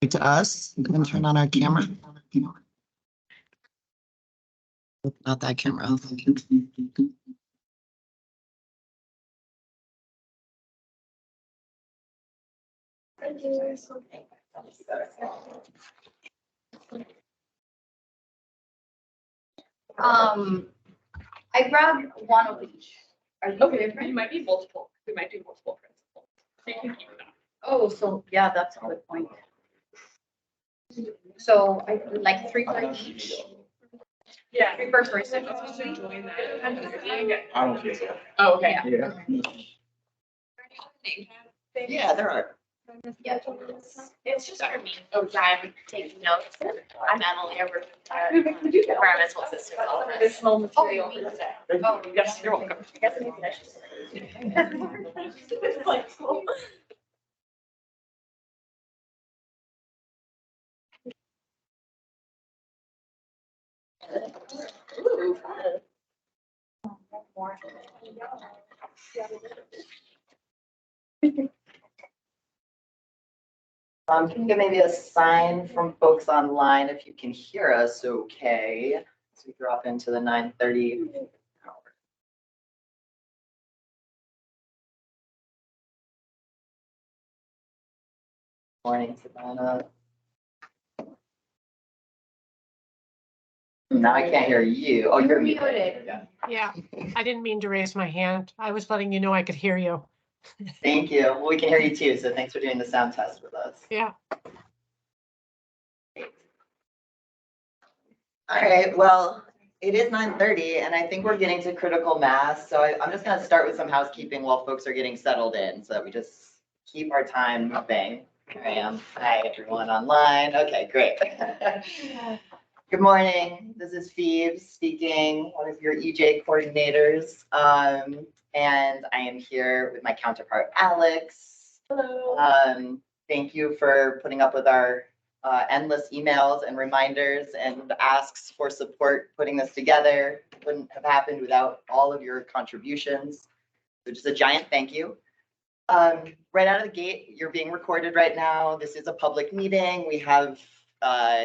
To us and turn on our camera. Not that camera. I grabbed one of each. Are you different? You might be multiple. We might do multiple principles. So you can keep them. Oh, so yeah, that's a good point. So I like 3 for each. Yeah. 3 for person. I'm supposed to join that. I don't think so. Oh, okay. Yeah. Yeah, there are. Yeah. It's just for me. Oh, I'm taking notes. I'm Emily. I work with environmental systems. Additional material. Oh, Yes, you're welcome. I guess maybe I should say. It's like cool. Ooh, fun. Can you get maybe a sign from folks online if you can hear us okay? As we drop into the 9:30 hour. Morning, Savannah. Now I can't hear you. Oh, you're muted. Yeah. Yeah, I didn't mean to raise my hand. I was letting you know I could hear you. Thank you. Well, we can hear you too, so thanks for doing the sound test with us. Yeah. All right, well, it is 9:30 and I think we're getting to critical mass. So I'm just gonna start with some housekeeping while folks are getting settled in so that we just keep our time moving. Here I am. Hi, everyone online. Okay, great. Good morning. This is Phoebe speaking, one of your EJ coordinators. And I am here with my counterpart, Alex. Hello. Thank you for putting up with our endless emails and reminders and asks for support putting this together. Wouldn't have happened without all of your contributions. So just a giant thank you. Right out of the gate, you're being recorded right now. This is a public meeting. We have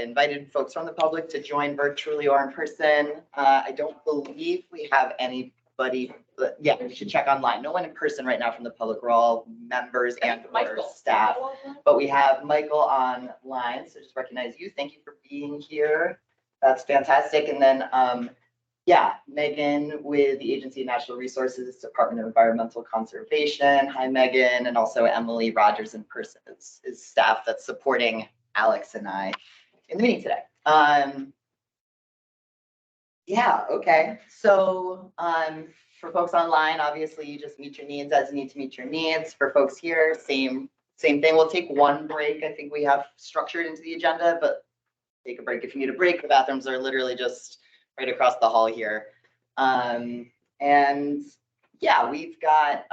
invited folks from the public to join virtually or in person. I don't believe we have anybody, but yeah, we should check online. No one in person right now from the public. We're all members and or staff. But we have Michael online, so just recognize you. Thank you for being here. That's fantastic. And then, yeah, Megan with the Agency of Natural Resources, Department of Environmental Conservation. Hi, Megan. And also Emily Rogers in person is staff that's supporting Alex and I in the meeting today. Yeah, okay. So for folks online, obviously you just meet your needs as you need to meet your needs. For folks here, same thing. We'll take one break. I think we have structured into the agenda, but take a break if you need a break. The bathrooms are literally just right across the hall here. And yeah, we've got,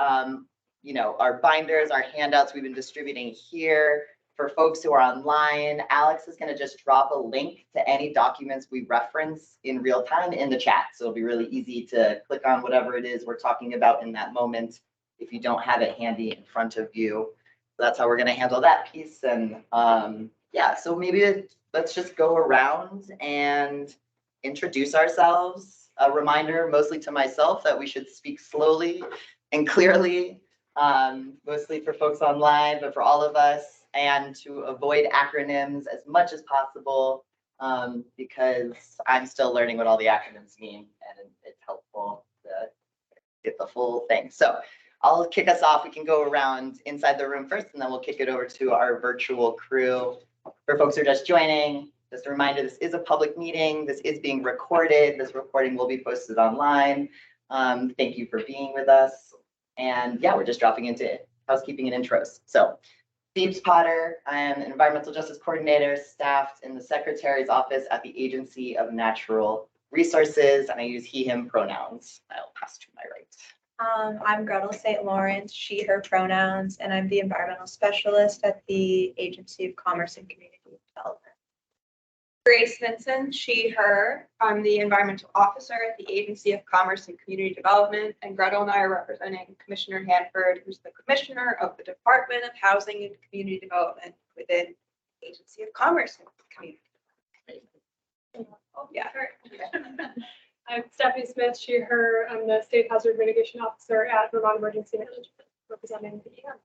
you know, our binders, our handouts we've been distributing here. For folks who are online, Alex is going to just drop a link to any documents we reference in real time in the chat. So it'll be really easy to click on whatever it is we're talking about in that moment if you don't have it handy in front of you. So that's how we're going to handle that piece. And yeah, so maybe let's just go around and introduce ourselves. A reminder, mostly to myself, that we should speak slowly and clearly, mostly for folks online, but for all of us, and to avoid acronyms as much as possible, because I'm still learning what all the acronyms mean, and it's helpful to get the full thing. So I'll kick us off. We can go around inside the room first, and then we'll kick it over to our virtual crew. For folks who are just joining, just a reminder, this is a public meeting. This is being recorded. This recording will be posted online. Thank you for being with us. And yeah, we're just dropping into housekeeping and intros. So Phoebe Potter, I am an environmental justice coordinator staffed in the Secretary's office at the Agency of Natural Resources, and I use he, him pronouns. I'll pass to my right. I'm Gretel St. Lawrence, she, her pronouns, and I'm the environmental specialist at the Agency of Commerce and Community Development. Grace Vincent, she, her. I'm the environmental officer at the Agency of Commerce and Community Development, and Gretel and I are representing Commissioner Hanford, who's the commissioner of the Department of Housing and Community Development within Agency of Commerce and Community. Oh, Yeah. I'm Stephanie Smith, she, her. I'm the State Hazard Mitigation Officer at Vermont Emergency Management, representing the EM.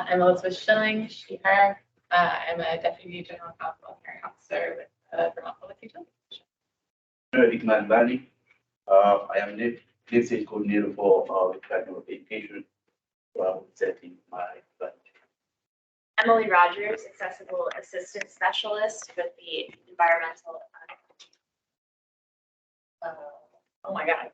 I'm Elizabeth Schilling, she, her. I'm a Deputy General Counsel and Hearing Officer with the Vermont Public Utilities Commission. Rickman Valley. I am the state coordinator for the Department of Education. Setting my budget. Emily Rogers, Accessible Assistant Specialist with the Environmental. Oh my God.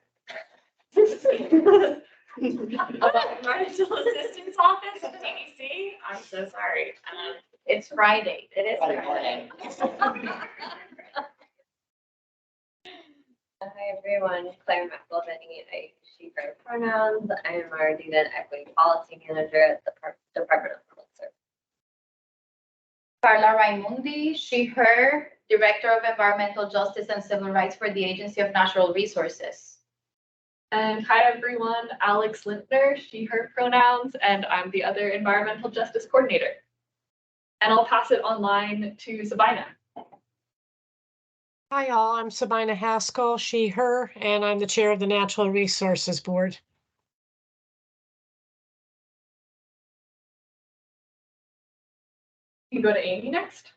Environmental Assistance Office of DEC. I'm so sorry. It's Friday. It is Friday Friday. Hi, everyone. Claire McElvany. I use she, her pronouns. I am our Data and Equity Policy Manager at the Department of Public Service. Carla Raimundi, she, her, Director of Environmental Justice and Civil Rights for the Agency of Natural Resources. And hi, everyone. Alex Lintner, she, her pronouns, and I'm the other Environmental Justice Coordinator. And I'll pass it online to Sabina. Hi, all. I'm Sabina Haskell, she, her, and I'm the chair of the Natural Resources Board. You can go to Amy next.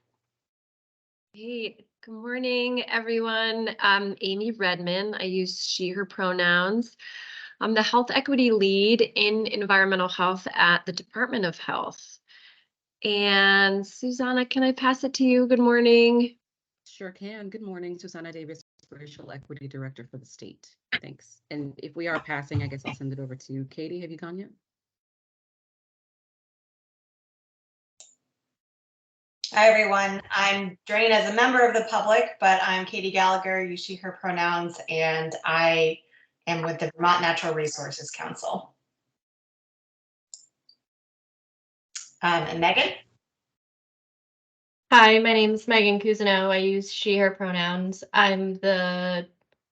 Hey, good morning, everyone. I'm Amy Redman. I use she, her pronouns. I'm the health equity lead in environmental health at the Department of Health. And Susanna, can I pass it to you? Good morning. Sure can. Good morning, Susanna Davis, Racial Equity Director for the state. Thanks. And if we are passing, I guess I'll send it over to Katie. Have you gone yet? Hi, everyone. I'm joining as a member of the public, but I'm Katie Gallagher, use she, her pronouns, and I am with the Vermont Natural Resources Council. And Megan? Hi, my name is Megan Cousineau. I use she, her pronouns. I'm the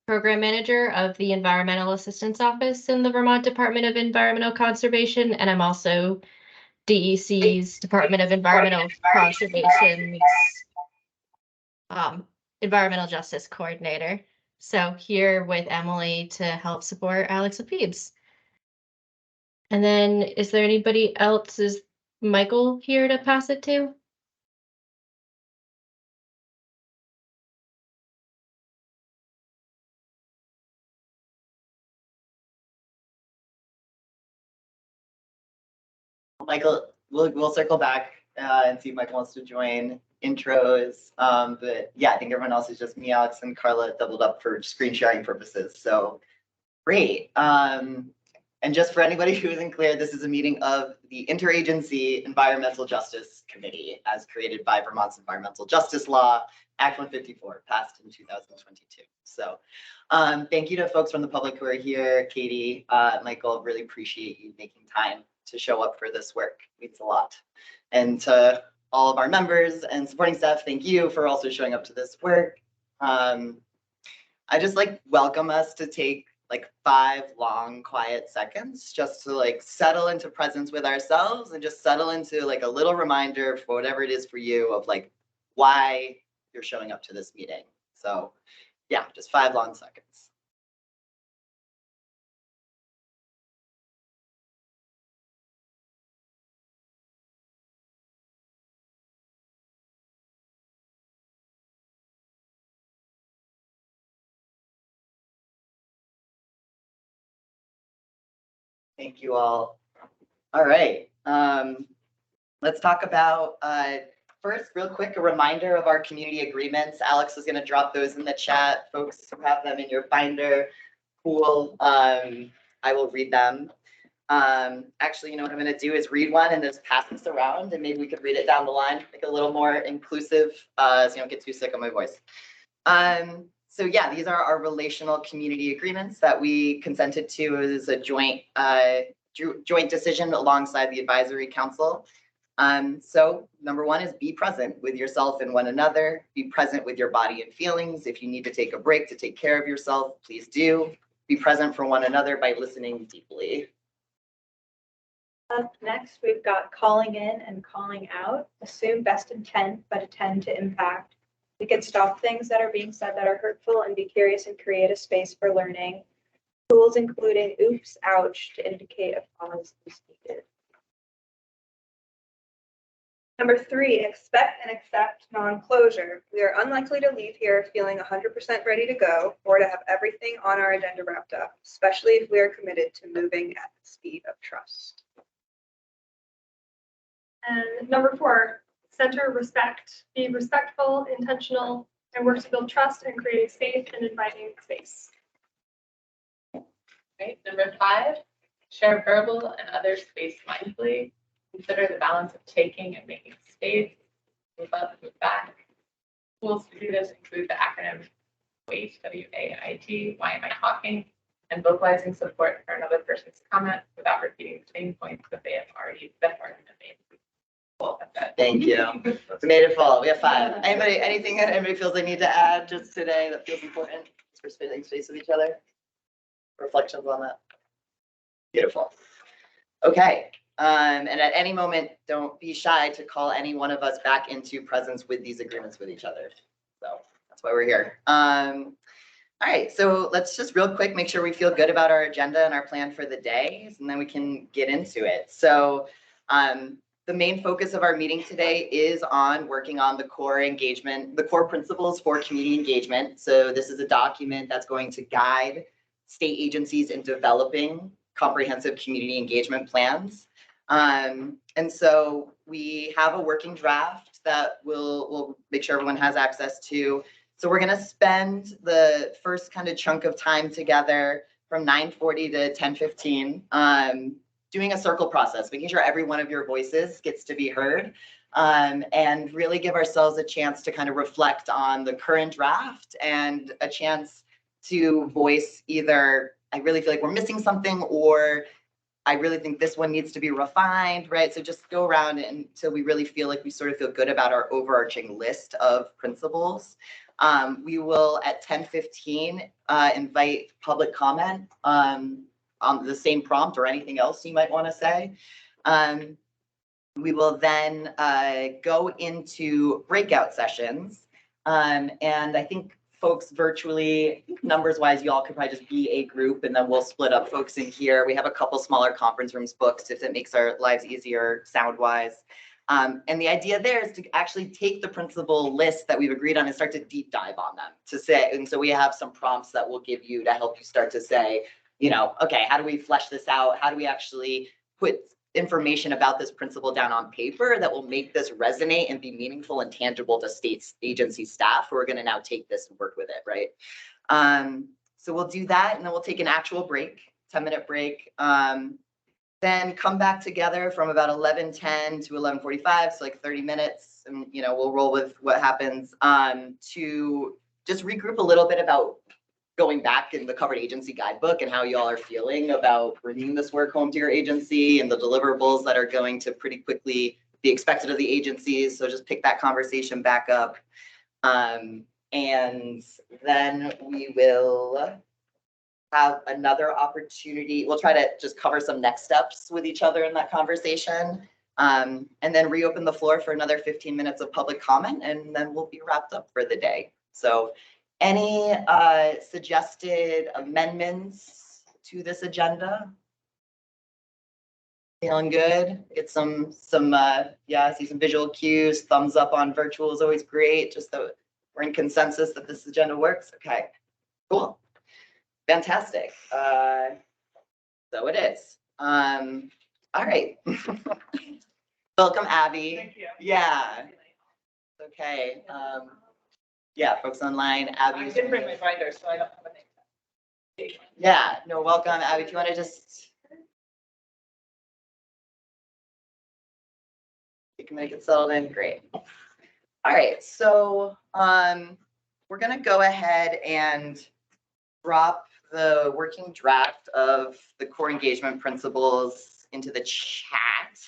program manager of the Environmental Assistance Office in the Vermont Department of Environmental Conservation, and I'm also DEC's Department of Environmental Conservation's Environmental Justice Coordinator. So here with Emily to help support Alex with Phoebes. And then is there anybody else? Is Michael here to pass it to? Michael, we'll circle back and see if Michael wants to join intros. But yeah, I think everyone else is just me, Alex, and Carla doubled up for screen sharing purposes. So great. And just for anybody who isn't clear, this is a meeting of the Interagency Environmental Justice Committee as created by Vermont's Environmental Justice Law, Act 154, passed in 2022. So thank you to folks from the public who are here. Katie, Michael, really appreciate you making time to show up for this work. It means a lot. And to all of our members and supporting staff, thank you for also showing up to this work. I just welcome us to take 5 long, quiet seconds just to settle into presence with ourselves and just settle into a little reminder for whatever it is for you of why you're showing up to this meeting. So yeah, just 5 long seconds. Thank you all. All right. Let's talk about first, real quick, a reminder of our community agreements. Alex is going to drop those in the chat. Folks who have them in your binder, cool. I will read them. Actually, you know what I'm going to do is read one and just pass this around, and maybe we could read it down the line, make it a little more inclusive, so you don't get too sick of my voice. So yeah, these are our relational community agreements that we consented to as a joint decision alongside the advisory council. So number 1 is be present with yourself and one another. Be present with your body and feelings. If you need to take a break to take care of yourself, please do. Be present for one another by listening deeply. Up next, we've got calling in and calling out. Assume best intent, but attend to impact. We can stop things that are being said that are hurtful and be curious and create a space for learning. Tools including oops, ouch to indicate a pause is needed. Number 3, expect and accept non-closure. We are unlikely to leave here feeling 100% ready to go or to have everything on our agenda wrapped up, especially if we are committed to moving at the speed of trust. And number 4, center respect. Be respectful, intentional, and work to build trust and create a safe and inviting space. Right, number 5, share verbal and other space mindfully. Consider the balance of taking and making space. Move up, move back. Tools to do this include the acronym WAIT, W-A-I-T, why am I talking, and vocalizing support for another person's comment without repeating the same points that they have already made. Cool. Thank you. We made it full. We have 5. Anything that anybody feels they need to add just today that feels important for spending space with each other? Reflections on that? Beautiful. Okay. And at any moment, don't be shy to call any one of us back into presence with these agreements with each other. So that's why we're here. All right, so let's just real quick make sure we feel good about our agenda and our plan for the day, and then we can get into it. So the main focus of our meeting today is on working on the core engagement, the core principles for community engagement. So this is a document that's going to guide state agencies in developing comprehensive community engagement plans. And so we have a working draft that we'll make sure everyone has access to. So we're going to spend the first kind of chunk of time together from 9:40 to 10:15 doing a circle process, making sure every one of your voices gets to be heard, and really give ourselves a chance to kind of reflect on the current draft and a chance to voice either, I really feel like we're missing something, or I really think this one needs to be refined, right? So just go around until we really feel like we sort of feel good about our overarching list of principles. We will at 10:15 invite public comment on the same prompt or anything else you might want to say. We will then go into breakout sessions. And I think folks virtually, numbers wise, you all could probably just be a group, and then we'll split up folks in here. We have a couple smaller conference rooms booked if it makes our lives easier sound wise. And the idea there is to actually take the principle list that we've agreed on and start to deep dive on them to say, and so we have some prompts that we'll give you to help you start to say, you know, okay, how do we flesh this out? How do we actually put information about this principle down on paper that will make this resonate and be meaningful and tangible to state agency staff who are going to now take this and work with it, right? So we'll do that, and then we'll take an actual break, 10-minute break. Then come back together from about 11:10 to 11:45, so like 30 minutes, and you know, we'll roll with what happens to just regroup a little bit about going back in the covered agency guidebook and how you all are feeling about bringing this work home to your agency and the deliverables that are going to pretty quickly be expected of the agencies. So just pick that conversation back up. And then we will have another opportunity. We'll try to just cover some next steps with each other in that conversation. And then reopen the floor for another 15 minutes of public comment, and then we'll be wrapped up for the day. So any suggested amendments to this agenda? Feeling good? Get some yeah, I see some visual cues. Thumbs up on virtual is always great. Just that we're in consensus that this agenda works. Okay, cool. Fantastic. So it is. All right. Welcome, Abby. Thank you. Yeah. Okay. Yeah, folks online, Abby. I did bring my binder, so I don't have a name. Yeah, no, welcome, Abby. If you want to just. You can make it settled in, great. All right, so we're gonna go ahead and drop the working draft of the core engagement principles into the chat.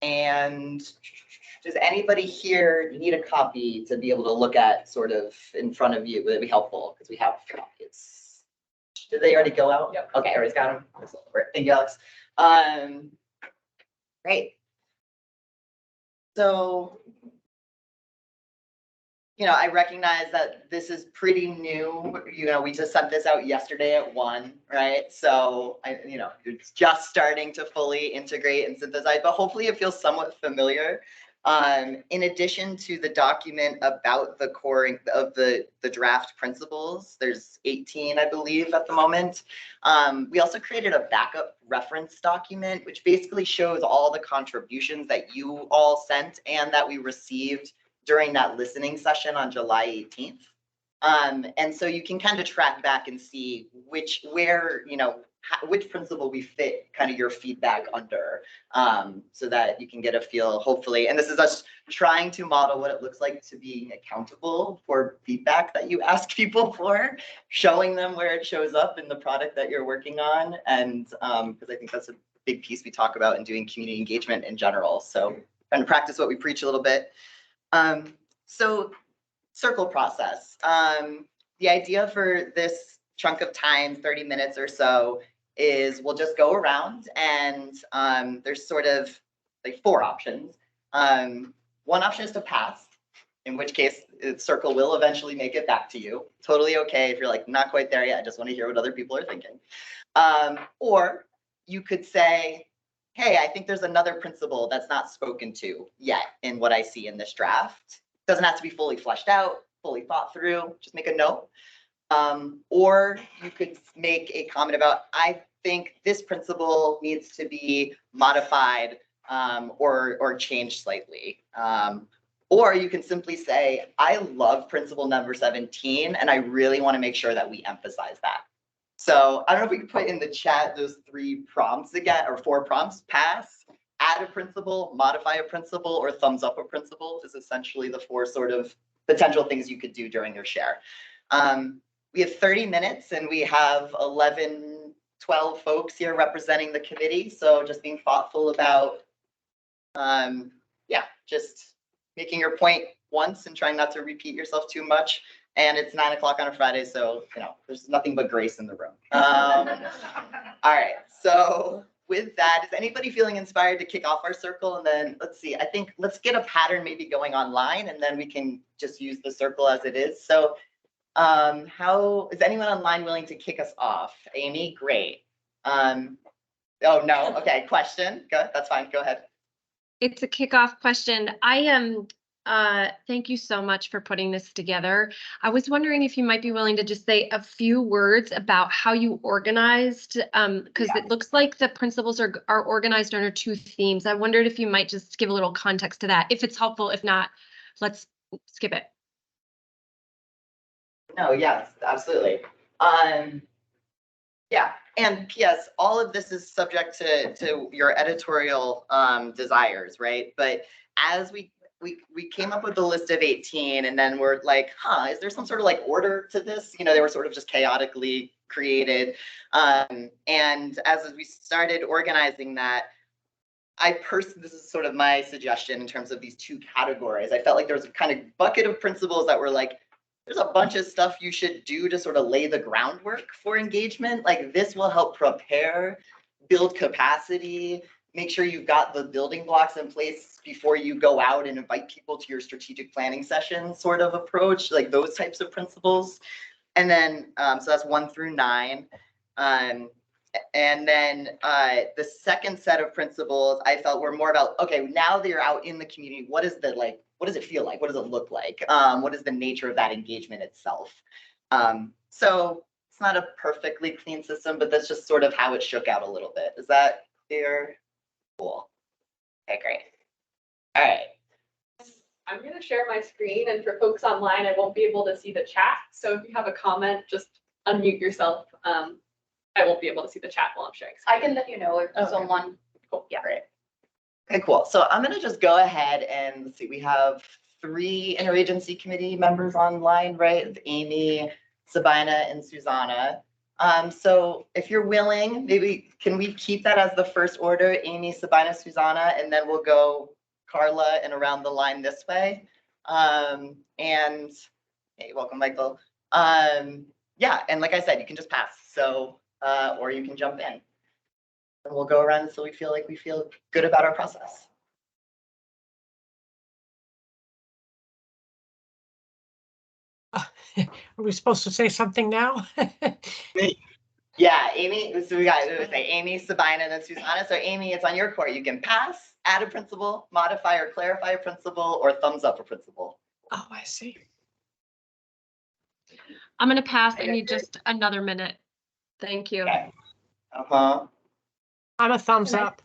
And does anybody here need a copy to be able to look at sort of in front of you? Would it be helpful? Because we have copies. Did they already go out? Yep. Okay, already got them. Thank you, Alex. Great. So, I recognize that this is pretty new. We just sent this out yesterday at 1, right? So it's just starting to fully integrate and synthesize, but hopefully it feels somewhat familiar. In addition to the document about the core of the draft principles, there's 18, I believe, at the moment. We also created a backup reference document, which basically shows all the contributions that you all sent and that we received during that listening session on July 18th. And so you can kind of track back and see which principle we fit kind of your feedback under, so that you can get a feel, hopefully. And this is us trying to model what it looks like to be accountable for feedback that you ask people for, showing them where it shows up in the product that you're working on. And because I think that's a big piece we talk about in doing community engagement in general. So trying to practice what we preach a little bit. So circle process. The idea for this chunk of time, 30 minutes or so, is we'll just go around and there's sort of like 4 options. One option is to pass, in which case the circle will eventually make it back to you. Totally okay if you're like, not quite there yet, I just want to hear what other people are thinking. Or you could say, hey, I think there's another principle that's not spoken to yet in what I see in this draft. Doesn't have to be fully fleshed out, fully thought through, just make a note. Or you could make a comment about, I think this principle needs to be modified or changed slightly. Or you can simply say, I love principle number 17, and I really want to make sure that we emphasize that. So I don't know if we could put in the chat those 3 prompts again, or 4 prompts: pass, add a principle, modify a principle, or thumbs up a principle is essentially the 4 sort of potential things you could do during your share. We have 30 minutes and we have 11, 12 folks here representing the committee. So just being thoughtful about, just making your point once and trying not to repeat yourself too much. And it's 9 o'clock on a Friday, so there's nothing but grace in the room. All right, so with that, is anybody feeling inspired to kick off our circle? And then let's see, I think let's get a pattern maybe going online, and then we can just use the circle as it is. So how is anyone online willing to kick us off? Amy, great. Oh no, okay, question. Go, that's fine, go ahead. It's a kickoff question. I am thank you so much for putting this together. I was wondering if you might be willing to just say a few words about how you organized, because it looks like the principles are organized under 2 themes. I wondered if you might just give a little context to that, if it's helpful. If not, let's skip it. No, yes, absolutely. Yeah, and P.S., all of this is subject to your editorial desires, right? But as we came up with a list of 18, and then we're like, is there some sort of like order to this? They were sort of just chaotically created. And as we started organizing that, this is sort of my suggestion in terms of these 2 categories. I felt like there was a kind of bucket of principles that were like, there's a bunch of stuff you should do to sort of lay the groundwork for engagement. Like this will help prepare, build capacity, make sure you've got the building blocks in place before you go out and invite people to your strategic planning session sort of approach, like those types of principles. And then, so that's 1 through 9. And then the second set of principles I felt were more about, okay, now that you're out in the community, what does it feel like? What does it look like? What is the nature of that engagement itself? So it's not a perfectly clean system, but that's just sort of how it shook out a little bit. Is that clear? Cool. Okay, great. All right. I'm going to share my screen, and for folks online, I won't be able to see the chat. So if you have a comment, just unmute yourself. I won't be able to see the chat while I'm sharing screen. I can let you know if someone. Cool. Yeah. Great. Okay, cool. So I'm going to just go ahead and let's see, we have 3 interagency committee members online, right? Amy, Sabina, and Susanna. So if you're willing, maybe can we keep that as the first order, Amy, Sabina, Susanna, and then we'll go Carla and around the line this way. And hey, welcome, Michael. yeah, and like I said, you can just pass. So, or you can jump in. And we'll go around until we feel like we feel good about our process. Are we supposed to say something now? Yeah, Amy, so we got to say Amy, Sabina, and then Susanna. So Amy, it's on your court. You can pass, add a principle, modify or clarify a principle, or thumbs up a principle. Oh, I see. I'm gonna pass. I need just another minute. Thank you. Okay. Uh-huh. I'm a thumbs up.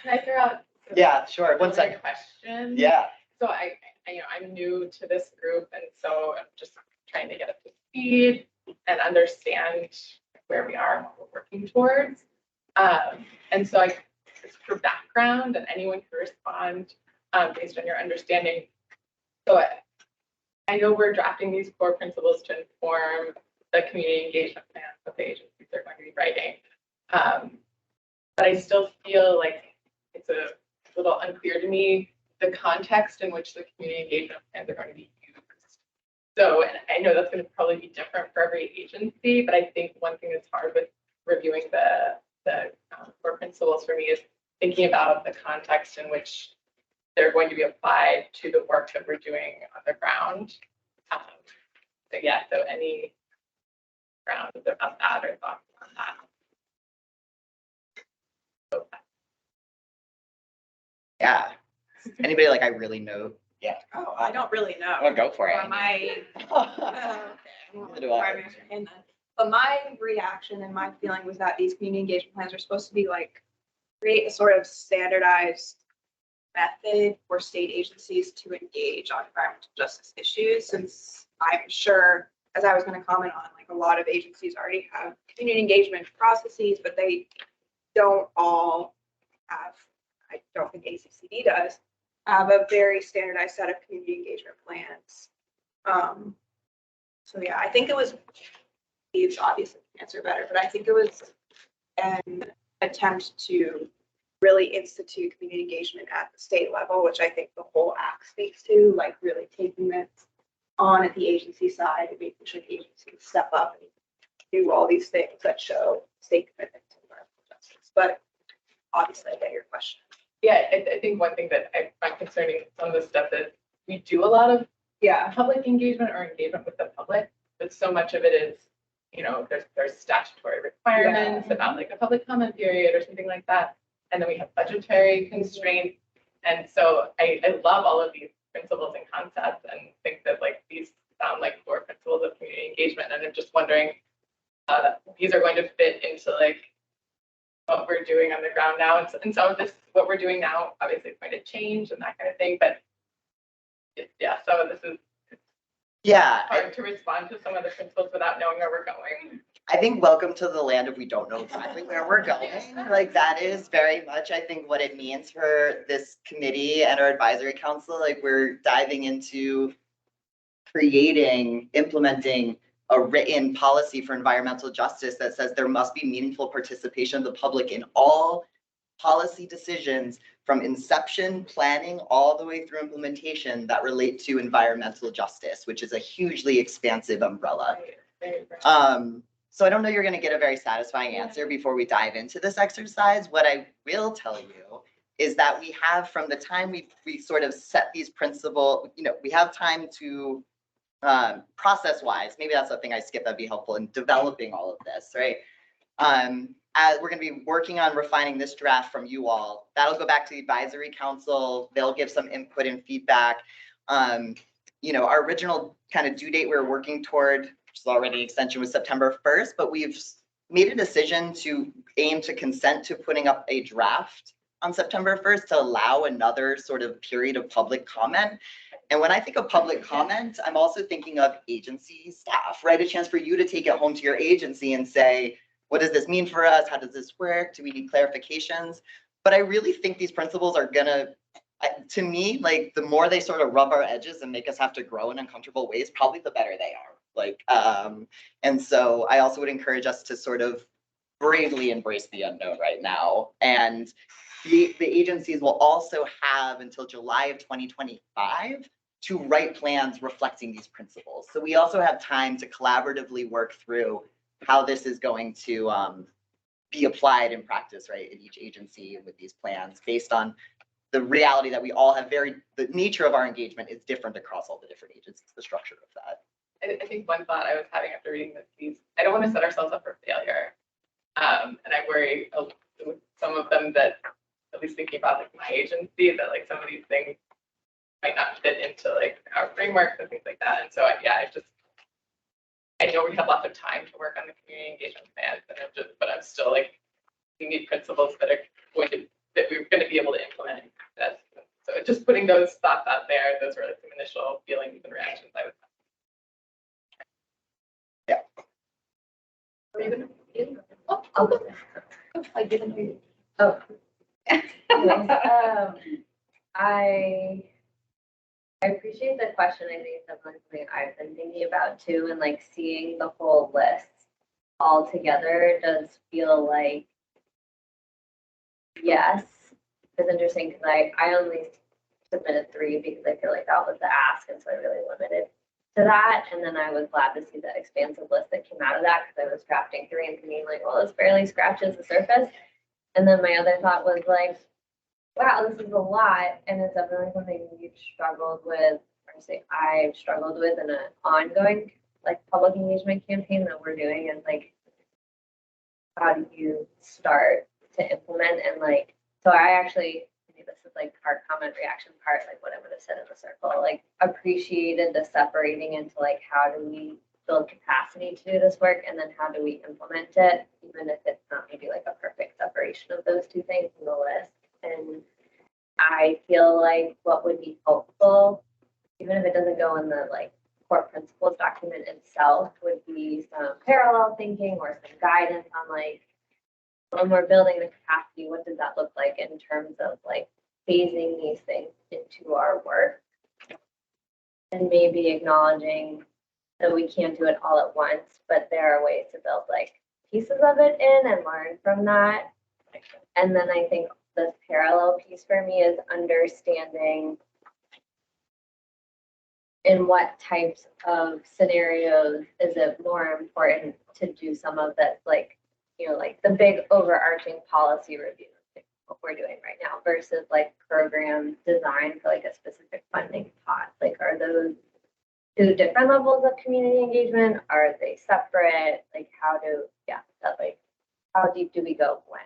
Can I throw out? Yeah, sure. One another second. question? Yeah. So I'm new to this group, and so I'm just trying to get up to speed and understand where we are and what we're working towards. And so just for background, and anyone can respond based on your understanding. So I know we're drafting these core principles to inform the community engagement plans that the agencies are going to be writing. But I still feel like it's a little unclear to me the context in which the community engagement plans are going to be used. So, and I know that's going to probably be different for every agency, but I think one thing that's hard with reviewing the core principles for me is thinking about the context in which they're going to be applied to the work that we're doing on the ground. So yeah, so any ground about that or thoughts on that? Yeah. Anybody like I really know? Yeah. Oh, I don't really know. Oh, go for it. But my reaction and my feeling was that these community engagement plans are supposed to be like create a sort of standardized method for state agencies to engage on environmental justice issues, since I'm sure, as I was going to comment on, like a lot of agencies already have community engagement processes, but they don't all have, I don't think ACCD does, have a very standardized set of community engagement plans. So yeah, I think it was, Steve's obviously can answer better, but I think it was an attempt to really institute community engagement at the state level, which I think the whole act speaks to, like really taking this on at the agency side and making sure the agencies step up and do all these things that show state commitment to environmental justice. But obviously, I get your question. Yeah, I think one thing that I find concerning some of the stuff that we do a lot of public engagement or engagement with the public, but so much of it is, you know, there's statutory requirements about like a public comment period or something like that. And then we have budgetary constraints. And so I love all of these principles and concepts and think that like these sound like core principles of community engagement. And I'm just wondering, these are going to fit into like what we're doing on the ground now. And some of this, what we're doing now, obviously it's going to change and that kind of thing. But yeah, some of this is hard to respond to some of the principles without knowing where we're going. I think welcome to the land of we don't know exactly where we're going. Like that is very much, I think, what it means for this committee and our advisory council. Like we're diving into creating, implementing a written policy for environmental justice that says there must be meaningful participation of the public in all policy decisions from inception, planning, all the way through implementation that relate to environmental justice, which is a hugely expansive umbrella. So I don't know you're going to get a very satisfying answer before we dive into this exercise. What I will tell you is that we have, from the time we sort of set these principles, you know, we have time to process-wise, maybe that's the thing I skipped that'd be helpful in developing all of this, right? As we're going to be working on refining this draft from you all, that'll go back to the advisory council. They'll give some input and feedback. You know, our original kind of due date we were working toward, which is already extension, was September 1st, but we've made a decision to aim to consent to putting up a draft on September 1st to allow another sort of period of public comment. And when I think of public comment, I'm also thinking of agency staff, right? A chance for you to take it home to your agency and say, what does this mean for us? How does this work? Do we need clarifications? But I really think these principles are gonna, to me, like the more they sort of rub our edges and make us have to grow in uncomfortable ways, probably the better they are. Like, and so I also would encourage us to sort of bravely embrace the unknown right now. And the agencies will also have until July of 2025 to write plans reflecting these principles. So we also have time to collaboratively work through how this is going to be applied in practice, right, in each agency with these plans based on the reality that we all have the nature of our engagement is different across all the different agencies, the structure of that. I think one thought I was having after reading these, I don't want to set ourselves up for failure. And I worry with some of them that, at least thinking about like my agency, that like some of these things might not fit into like our frameworks and things like that. And so I know we have lots of time to work on the community engagement plans, and but I'm still like, we need principles that we're going to be able to implement. So just putting those thoughts out there, those were like some initial feelings and reactions I was having. Yeah. I didn't hear you. Oh. I appreciate the question. I think it's definitely something I've been thinking about too, and like seeing the whole list all together does feel like yes. It's interesting because I only submitted 3 because I feel like that was the ask, and so I really limited to that. And then I was glad to see the expansive list that came out of that because I was drafting 3 and thinking like, well, this barely scratches the surface. And then my other thought was like, wow, this is a lot, and it's definitely something we've struggled with, or say I've struggled with in an ongoing like public engagement campaign that we're doing, and like, how do you start to implement and like, so I actually, this is like our comment reaction part, like what I would have said in the circle, like appreciated the separating into like, how do we build capacity to do this work, and then how do we implement it, even if it's not maybe like a perfect separation of those 2 things in the list. And I feel like what would be helpful, even if it doesn't go in the like core principles document itself, would be some parallel thinking or some guidance on like, when we're building the capacity, what does that look like in terms of like phasing these things into our work, and maybe acknowledging that we can't do it all at once, but there are ways to build like pieces of it in and learn from that. And then I think the parallel piece for me is understanding in what types of scenarios is it more important to do some of that, like, you know, like the big overarching policy review, like what we're doing right now, versus like program design for like a specific funding pot. Like, are those 2 different levels of community engagement? Are they separate? Like, how deep do we go when?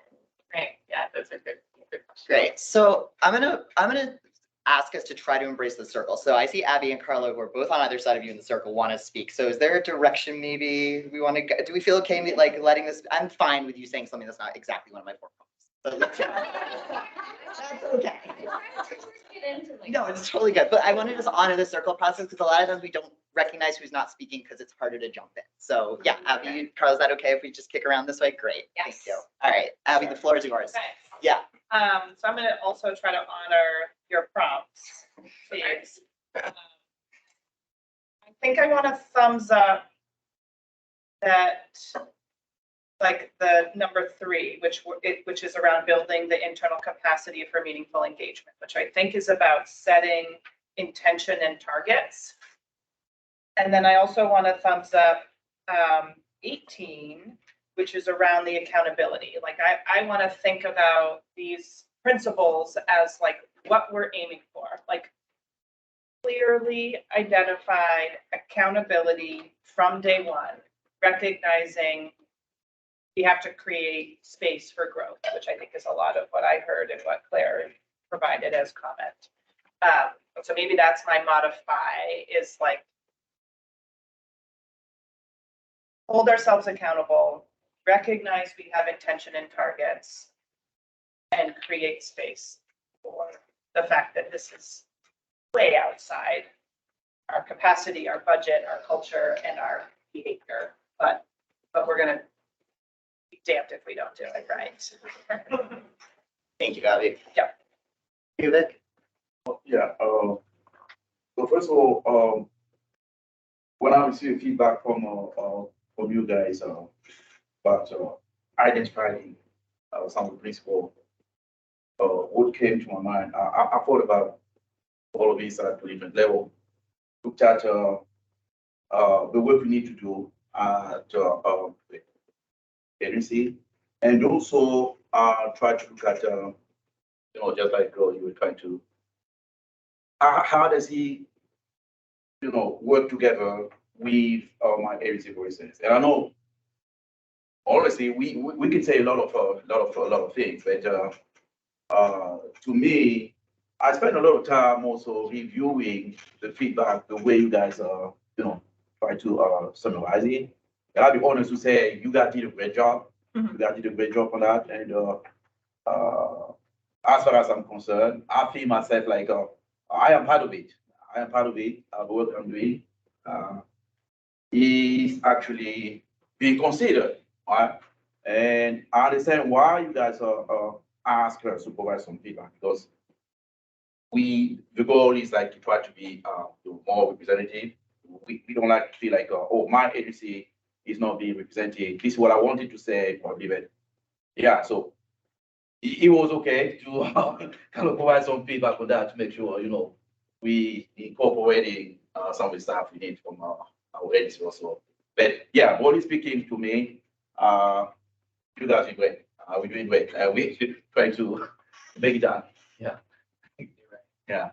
Right. Yeah, those are good questions. Great. So I'm gonna ask us to try to embrace the circle. So I see Abby and Carla, who are both on either side of you in the circle, want to speak. So is there a direction maybe we want to go? Do we feel okay like letting this? I'm fine with you saying something that's not exactly one of my 4 points. That's okay. No, it's totally good. But I want to just honor the circle process because a lot of times we don't recognize who's not speaking because it's harder to jump in. So yeah, Abby, Carla, is that okay if we just kick around this way? Great. Yes. Thank you. All right, Abby, the floor is yours. Okay. Yeah. So I'm gonna also try to honor your prompts, please. I think I want a thumbs up that, like the number 3, which is around building the internal capacity for meaningful engagement, which I think is about setting intention and targets. And then I also want a thumbs up 18, which is around the accountability. Like I want to think about these principles as like what we're aiming for, like clearly identified accountability from day one, recognizing we have to create space for growth, which I think is a lot of what I heard and what Claire provided as comment. So maybe that's my modify, is like hold ourselves accountable, recognize we have intention and targets, and create space for the fact that this is way outside our capacity, our budget, our culture, and our behavior. But we're gonna be damned if we don't do it right. Thank you, Abby. Yeah. Vic? Yeah. So first of all, when I received feedback from you guys about identifying some of the principles, what came to my mind, I thought about all of these at different level. looked at the work we need to do at agency, and also try to look at just like you were trying to, how does he work together with my agency, for instance. And I know honestly we can say a lot of things, but to me, I spend a lot of time also reviewing the feedback, the way you guys try to summarize it. And I'll be honest to say, you guys did a great job. You guys did a great job on that. And as far as I'm concerned, I feel myself like I am part of it. I am part of it. The work I'm doing is actually being considered, right? And I understand why you guys are ask us to provide some feedback, because the goal is like to try to be more representative. We don't like to feel like, oh, my agency is not being represented. This is what I wanted to say, probably, but yeah, so it was okay to kind of provide some feedback on that to make sure, we incorporating some of the stuff we need from our agency also. But yeah, broadly speaking, to me, you guys are great. We're doing great. We should try to make it done. Yeah. Yeah.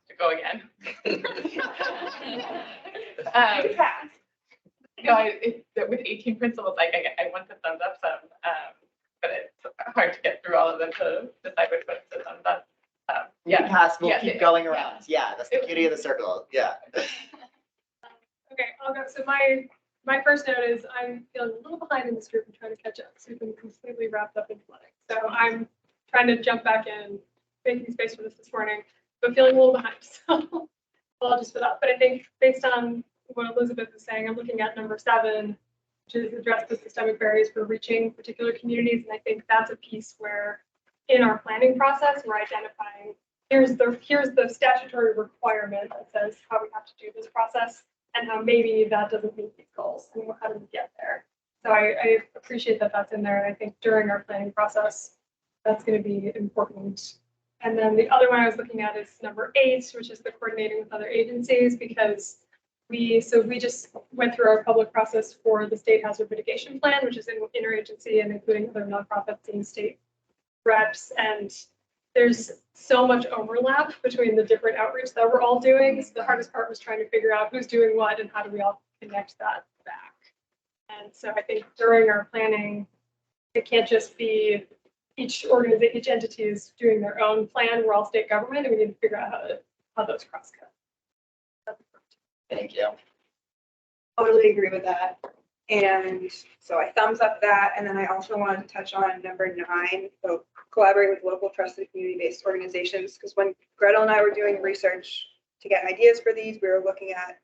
To go again. With 18 principles, like I want to thumbs up some, but it's hard to get through all of them to decide which ones to thumbs up. We'll keep going around. Yeah, that's the beauty of the circle. Yeah. Okay, I'll go. So my first note is I'm feeling a little behind in this group and trying to catch up. So we've been completely wrapped up in flooding. So I'm trying to jump back in, making space for this morning, but feeling a little behind. So apologies for that. But I think based on what Elizabeth is saying, I'm looking at number 7, which is address the systemic barriers for reaching particular communities. And I think that's a piece where in our planning process, we're identifying here's the statutory requirement that says how we have to do this process and how maybe that doesn't meet these goals and how do we get there. So I appreciate that that's in there. And I think during our planning process, that's going to be important. And then the other one I was looking at is number 8, which is the coordinating with other agencies, because we just went through our public process for the state hazard mitigation plan, which is in interagency and including other nonprofits and state reps. And there's so much overlap between the different outreach that we're all doing. So the hardest part was trying to figure out who's doing what and how do we all connect that back. And so I think during our planning, it can't just be each organization, each entity is doing their own plan. We're all state government, and we need to figure out how those cross cut. Thank you. Totally agree with that. And so I thumbs up that. And then I also wanted to touch on number 9, so collaborate with local trusted community-based organizations. Because when Gretel and I were doing research to get ideas for these, we were looking at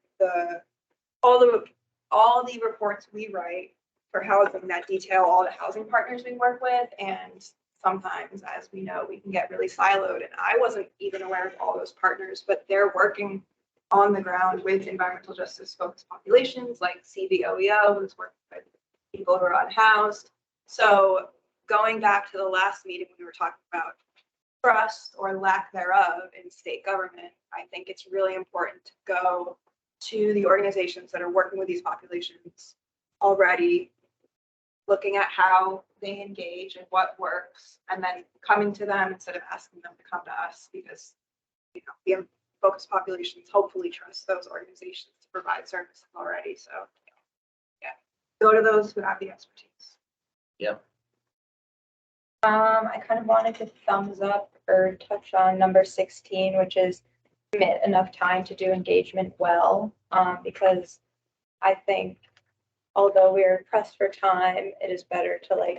all the reports we write for housing that detail all the housing partners we work with. And sometimes, as we know, we can get really siloed. And I wasn't even aware of all those partners, but they're working on the ground with environmental justice focused populations like CVOEO, who's working with people who are unhoused. So going back to the last meeting, when we were talking about trust or lack thereof in state government, I think it's really important to go to the organizations that are working with these populations already, looking at how they engage and what works, and then coming to them instead of asking them to come to us, because the focused populations hopefully trust those organizations to provide services already. So yeah, go to those who have the expertise. Yep. I kind of wanted to thumbs up or touch on number 16, which is commit enough time to do engagement well, because I think although we are pressed for time, it is better to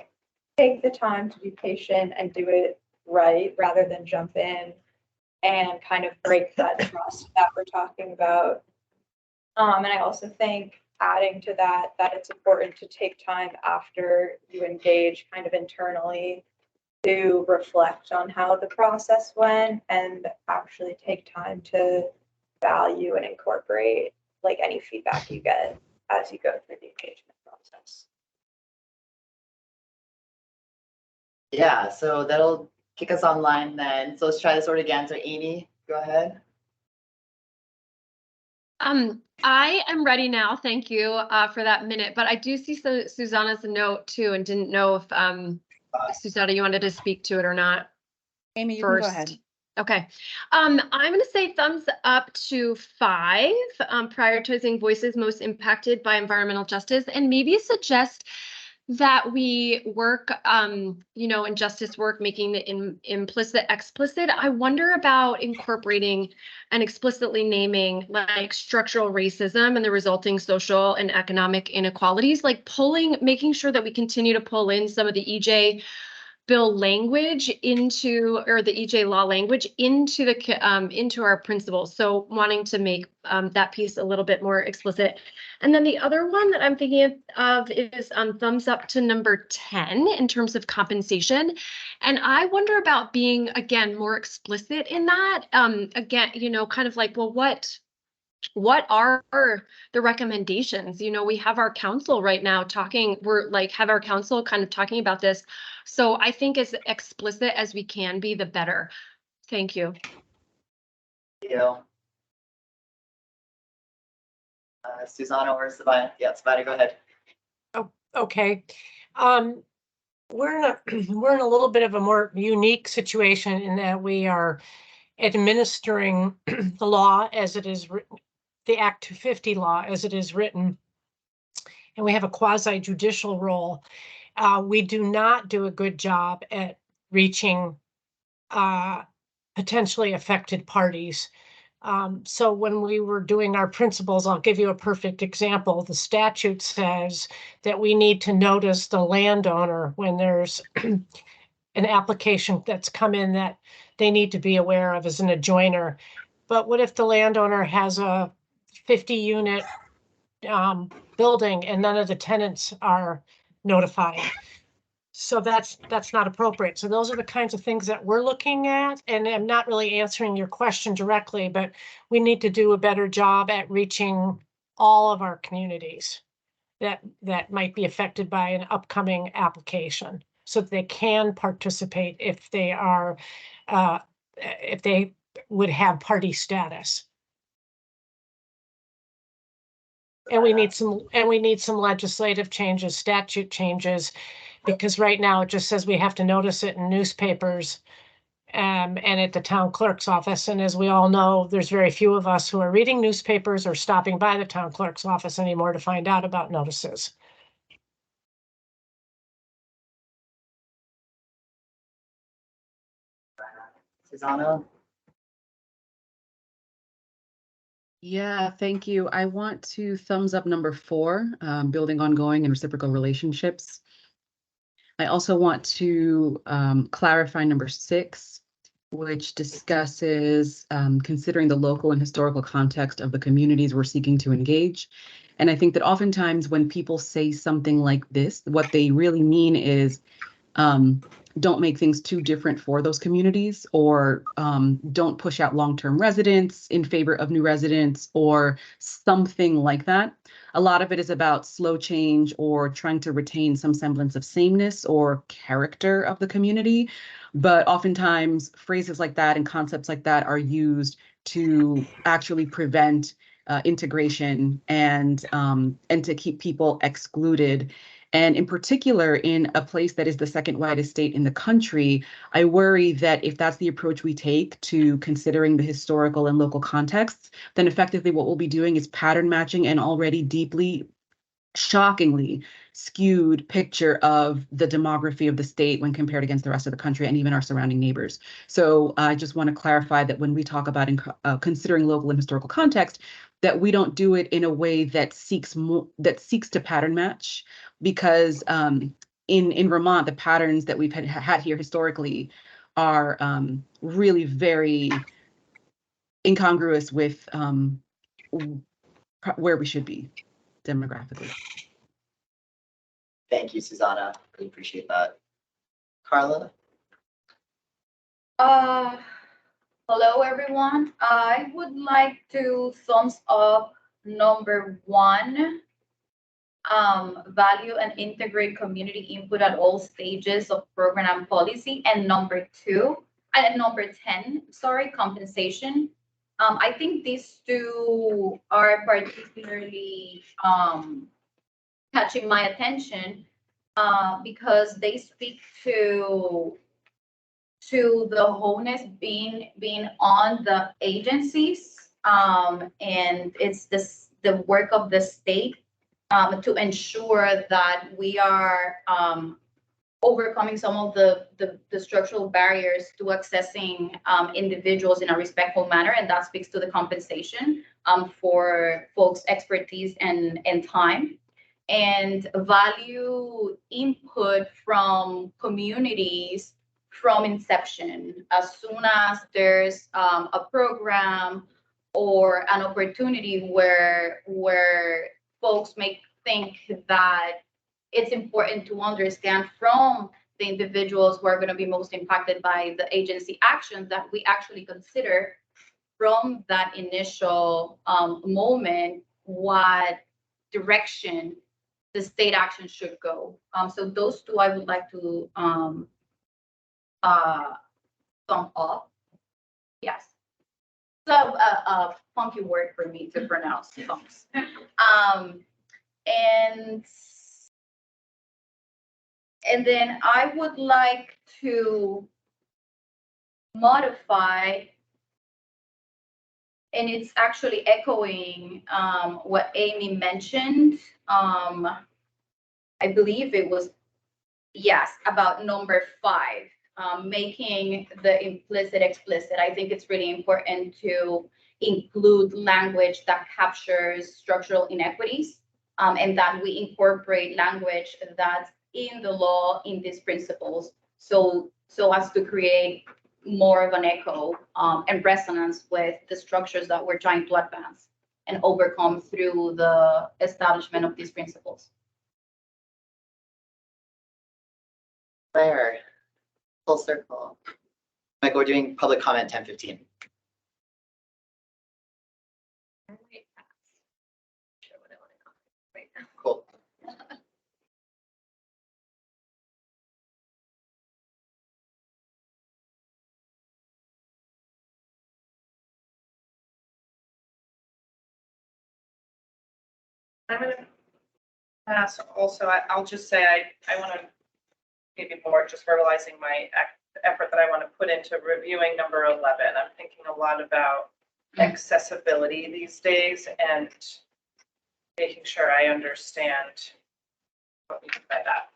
take the time to be patient and do it right rather than jump in and kind of break that trust that we're talking about. And I also think adding to that it's important to take time after you engage kind of internally to reflect on how the process went and actually take time to value and incorporate any feedback you get as you go through the engagement process. Yeah, so that'll kick us online then. So let's try this order again. So Amy, go ahead. I am ready now. Thank you for that minute. But I do see Susanna's note too, and didn't know if Susanna, you wanted to speak to it or not. Amy, you First. can go ahead. Okay. I'm going to say thumbs up to 5, prioritizing voices most impacted by environmental justice, and maybe suggest that we work, in justice work, making the implicit explicit. I wonder about incorporating and explicitly naming like structural racism and the resulting social and economic inequalities, like making sure that we continue to pull in some of the EJ bill language into, or the EJ law language into into our principles. So wanting to make that piece a little bit more explicit. And then the other one that I'm thinking of is thumbs up to number 10 in terms of compensation. And I wonder about being, again, more explicit in that. Again, kind of like, well, what are the recommendations? We have our council right now talking, have our council kind of talking about this. So I think as explicit as we can be, the better. Thank you. Thank you. Susanna or Sabaya? Yeah, Sabaya, go ahead. Oh, okay. We're in a little bit of a more unique situation in that we are administering the law as it is written, the Act 250 law as it is written, and we have a quasi judicial role. We do not do a good job at reaching potentially affected parties. So when we were doing our principles, I'll give you a perfect example. The statute says that we need to notice the landowner when there's an application that's come in that they need to be aware of as an adjoiner. But what if the landowner has a 50-unit building and none of the tenants are notified? So that's not appropriate. So those are the kinds of things that we're looking at. And I'm not really answering your question directly, but we need to do a better job at reaching all of our communities that might be affected by an upcoming application, so that they can participate if they are if they would have party status. And we need some legislative changes, statute changes, because right now it just says we have to notice it in newspapers and at the town clerk's office. And as we all know, there's very few of us who are reading newspapers or stopping by the town clerk's office anymore to find out about notices. Susanna? Yeah, thank you. I want to thumbs up number 4, building ongoing and reciprocal relationships. I also want to clarify number 6, which discusses considering the local and historical context of the communities we're seeking to engage. And I think that oftentimes when people say something like this, what they really mean is don't make things too different for those communities, or don't push out long-term residents in favor of new residents, or something like that. A lot of it is about slow change or trying to retain some semblance of sameness or character of the community. But oftentimes phrases like that and concepts like that are used to actually prevent integration and to keep people excluded. And in particular, in a place that is the second widest state in the country, I worry that if that's the approach we take to considering the historical and local contexts, then effectively what we'll be doing is pattern matching an already deeply, shockingly skewed picture of the demography of the state when compared against the rest of the country and even our surrounding neighbors. So I just want to clarify that when we talk about considering local and historical context, that we don't do it in a way that seeks to pattern match, because in Vermont, the patterns that we've had here historically are really very incongruous with where we should be demographically. Thank you, Susanna. Really appreciate that. Carla? Hello, everyone. I would like to thumbs up number 1, value and integrate community input at all stages of program and policy, and number 10, sorry, compensation. I think these two are particularly catching my attention because they speak to the wholeness being on the agencies, and it's the work of the state to ensure that we are overcoming some of the structural barriers to accessing individuals in a respectful manner, and that speaks to the compensation for folks' expertise and time, and value input from communities from inception. As soon as there's a program or an opportunity where folks may think that it's important to understand from the individuals who are going to be most impacted by the agency actions that we actually consider from that initial moment what direction the state action should go. So those two I would like to sum up. Yes. So a funky word for me to pronounce. Thumbs. And then I would like to modify, and it's actually echoing what Amy mentioned. I believe it was, yes, about number 5, making the implicit explicit. I think it's really important to include language that captures structural inequities, and that we incorporate language that's in the law in these principles, so as to create more of an echo and resonance with the structures that we're trying to advance and overcome through the establishment of these principles. Claire, full circle. Like we're doing public comment 10:15. Cool. I'm gonna pass also. I'll just say I want to maybe more just verbalizing my effort that I want to put into reviewing number 11. I'm thinking a lot about accessibility these days and making sure I understand what we mean by that.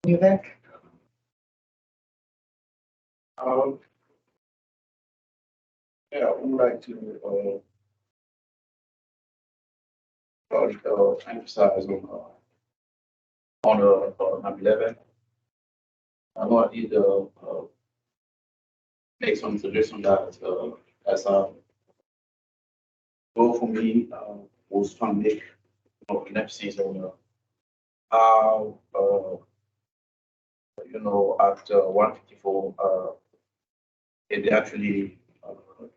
You Vic? Yeah, I would like to emphasize on number 11. I know I did make some suggestion that as a goal for me was to make an emphasis on how at 154 it actually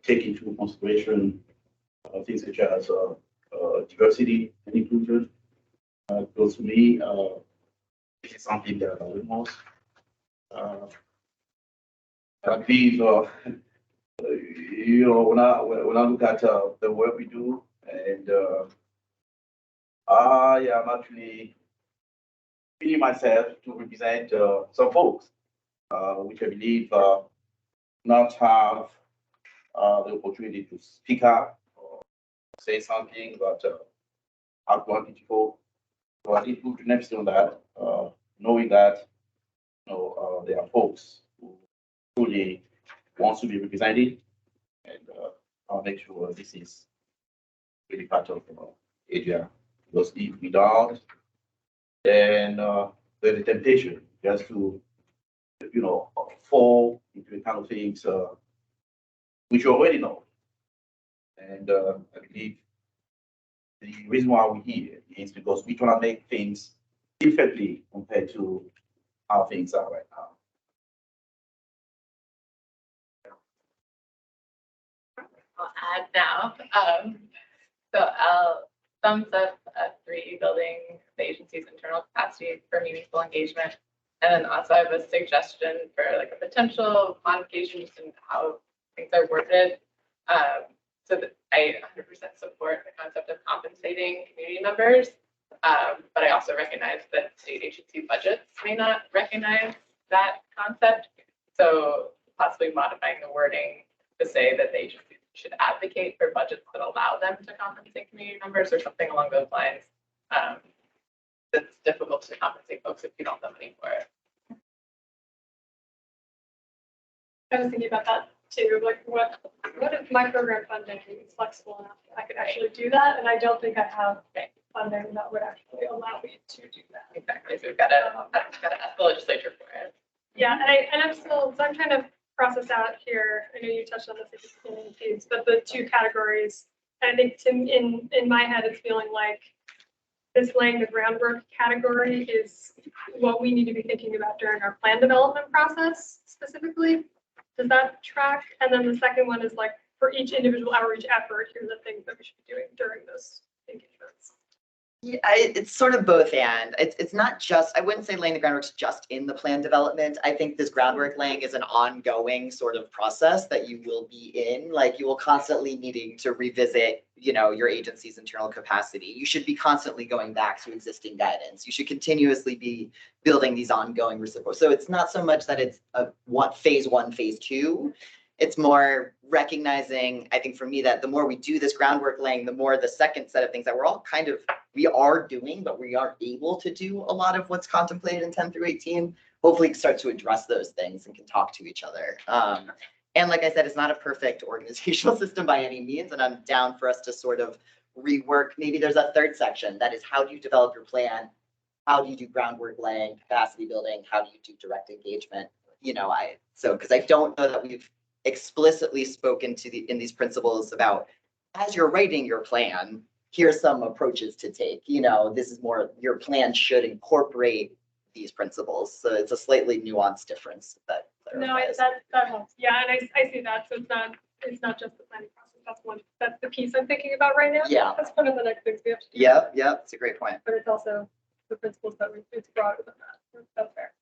take into consideration things such as diversity and inclusion. Because to me, this is something that I value most. I believe, when I look at the work we do, and I am actually feeling myself to represent some folks, which I believe not have the opportunity to speak up or say something, but at 154. So I did put an emphasis on that, knowing that there are folks who truly want to be represented, and I'll make sure this is really part of area. Because if we don't, then there's a temptation just to fall into the kind of things which you already know. And I believe the reason why we're here is because we try to make things differently compared to how things are right now. I'll add now. So I'll thumbs up 3, building the agency's internal capacity for meaningful engagement. And then also I have a suggestion for like a potential modification just in how things are worded. So that I 100% support the concept of compensating community members. But I also recognize that state agency budgets may not recognize that concept. So possibly modifying the wording to say that the agency should advocate for budgets that allow them to compensate community members or something along those lines. It's difficult to compensate folks if you don't have money for it. I was thinking about that too, like what if my program funding is flexible enough that I could actually do that? And I don't think I have funding that would actually allow me to do that. Exactly, so we've got to ask the legislature for it. Yeah, and I'm trying to process out here. I know you touched on this at the beginning, James, but the two categories. I think in my head, it's feeling like this laying the groundwork category is what we need to be thinking about during our plan development process specifically. Does that track? And then the second one is like for each individual outreach effort, here are the things that we should be doing during those engagements. Yeah, it's sort of both and. It's not just, I wouldn't say laying the groundwork's just in the plan development. I think this groundwork laying is an ongoing sort of process that you will be in. Like you will constantly needing to revisit, you know, your agency's internal capacity. You should be constantly going back to existing guidance. You should continuously be building these ongoing reciprocal. So it's not so much that it's phase one, phase two. It's more recognizing, I think for me, that the more we do this groundwork laying, the more the second set of things that we are doing, but we aren't able to do a lot of what's contemplated in 10 through 18, hopefully start to address those things and can talk to each other. And like I said, it's not a perfect organizational system by any means, and I'm down for us to sort of rework. Maybe there's a third section that is how do you develop your plan? How do you do groundwork laying, capacity building? How do you do direct engagement? You know, because I don't know that we've explicitly spoken to in these principles about as you're writing your plan, here's some approaches to take. You know, this is more your plan should incorporate these principles. So it's a slightly nuanced difference that clarifies. No, that helps. Yeah, and I see that. So it's not just the planning process. That's the piece I'm thinking about right now. Yeah. That's one of the next things we have to do. Yep, it's a great point. But it's also the principles that it's broader than that. That's fair.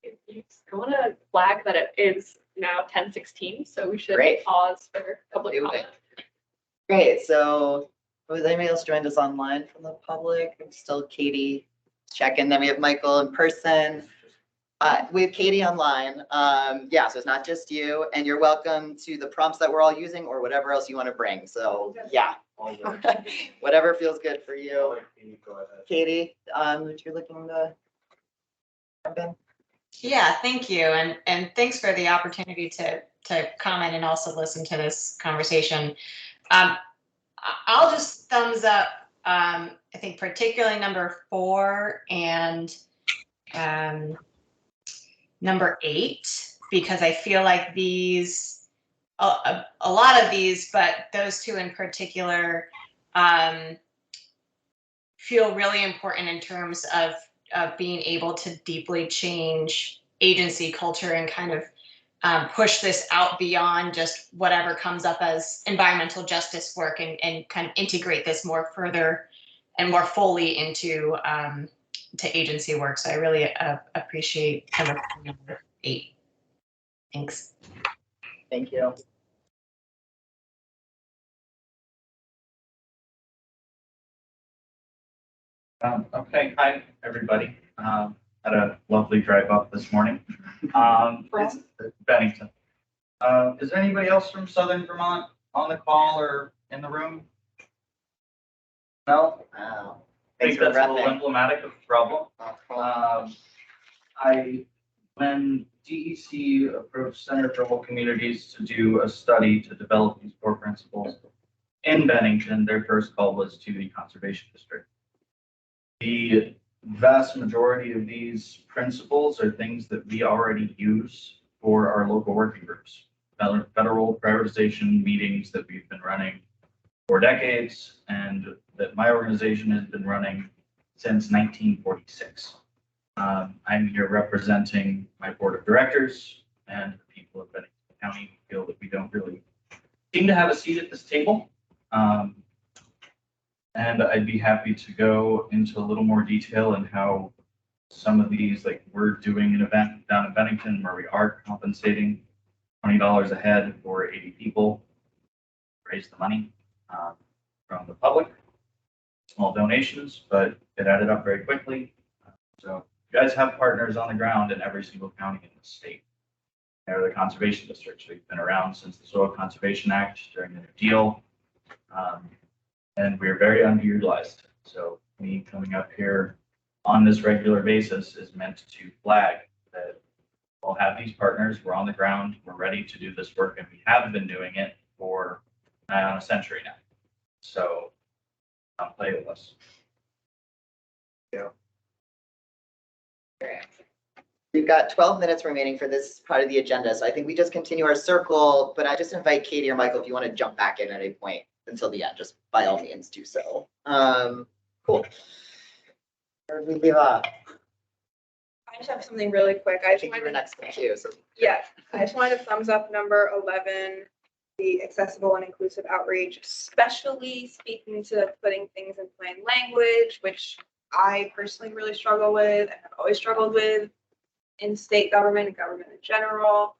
I want to flag that it is now 10:16, so we should Great. pause for public comment. Great. So was anybody else joined us online from the public? Still Katie checking. Then we have Michael in person. We have Katie online. Yeah, so it's not just you, and you're welcome to the prompts that we're all using or whatever else you want to bring. So yeah, whatever feels good for you. Katie, if you're looking to jump in. Yeah, thank you. And thanks for the opportunity to comment and also listen to this conversation. I'll just thumbs up, I think particularly number 4 and number 8, because I feel like these, a lot of these, but those two in particular feel really important in terms of being able to deeply change agency culture and kind of push this out beyond just whatever comes up as environmental justice work and kind of integrate this more further and more fully into to agency work. So I really appreciate number 8. Thanks. Thank you. Okay, hi, everybody. Had a lovely drive up this morning. It's Bennington. Is there anybody else from Southern Vermont on the call or in the room? No? Wow. I think that's a little emblematic of the problem. When DEC approached Center for Whole Communities to do a study to develop these core principles in Bennington, their first call was to the Conservation District. The vast majority of these principles are things that we already use for our local working groups, federal prioritization meetings that we've been running for decades and that my organization has been running since 1946. I'm here representing my board of directors and the people of Bennington County who feel that we don't really seem to have a seat at this table. And I'd be happy to go into a little more detail in how some of these, like we're doing an event down in Bennington where we are compensating $20 a head for 80 people. Raise the money from the public. Small donations, but it added up very quickly. So you guys have partners on the ground in every single county in the state. They're the conservation districts. We've been around since the Soil Conservation Act during the New Deal. And we're very underutilized. So me coming up here on this regular basis is meant to flag that we'll have these partners, we're on the ground, we're ready to do this work, and we have been doing it for nigh on a century now. So come play with us. Yeah. We've got 12 minutes remaining for this part of the agenda, so I think we just continue our circle, but I just invite Katie or Michael if you want to jump back in at any point until the end, just by all means do so. Cool. Where did we leave off? I just have something really quick. I think you were next to you, so. Yeah, I just wanted to thumbs up number 11, the accessible and inclusive outreach, especially speaking to putting things in plain language, which I personally really struggle with and have always struggled with in state government and government in general.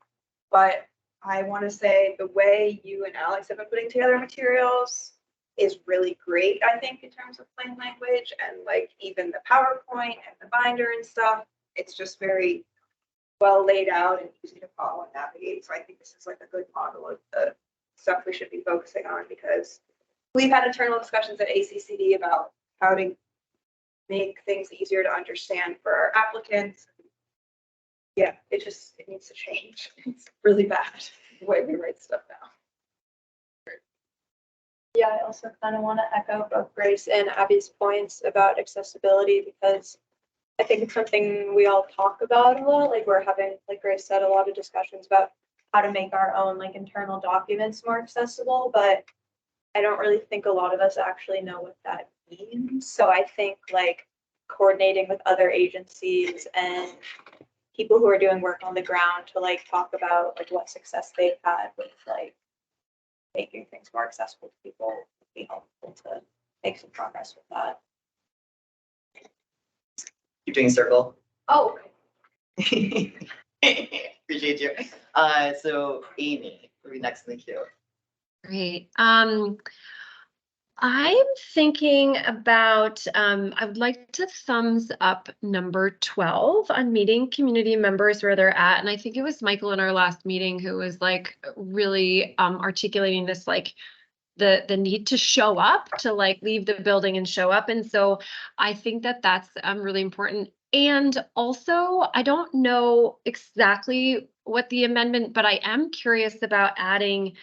But I want to say the way you and Alex have been putting together materials is really great, I think, in terms of plain language and like even the PowerPoint and the binder and stuff. It's just very well laid out and easy to follow and navigate. So I think this is like a good model of the stuff we should be focusing on, because we've had internal discussions at ACCD about how to make things easier to understand for our applicants. Yeah, it needs to change. It's really bad the way we write stuff now. Yeah, I also kind of want to echo both Grace and Abby's points about accessibility, because I think it's something we all talk about a lot. Like we're having, like Grace said, a lot of discussions about how to make our own like internal documents more accessible, but I don't really think a lot of us actually know what that means. So I think like coordinating with other agencies and people who are doing work on the ground to like talk about like what success they've had with like making things more accessible to people would be helpful to make some progress with that. You're doing a circle. Oh, Appreciate you. So Amy, we're next in the queue. Great. I'm thinking about, I would like to thumbs up number 12 on meeting community members where they're at. And I think it was Michael in our last meeting who was like really articulating this, like the need to show up, to like leave the building and show up. And so I think that that's really important. And also, I don't know exactly what the amendment, but I am curious about adding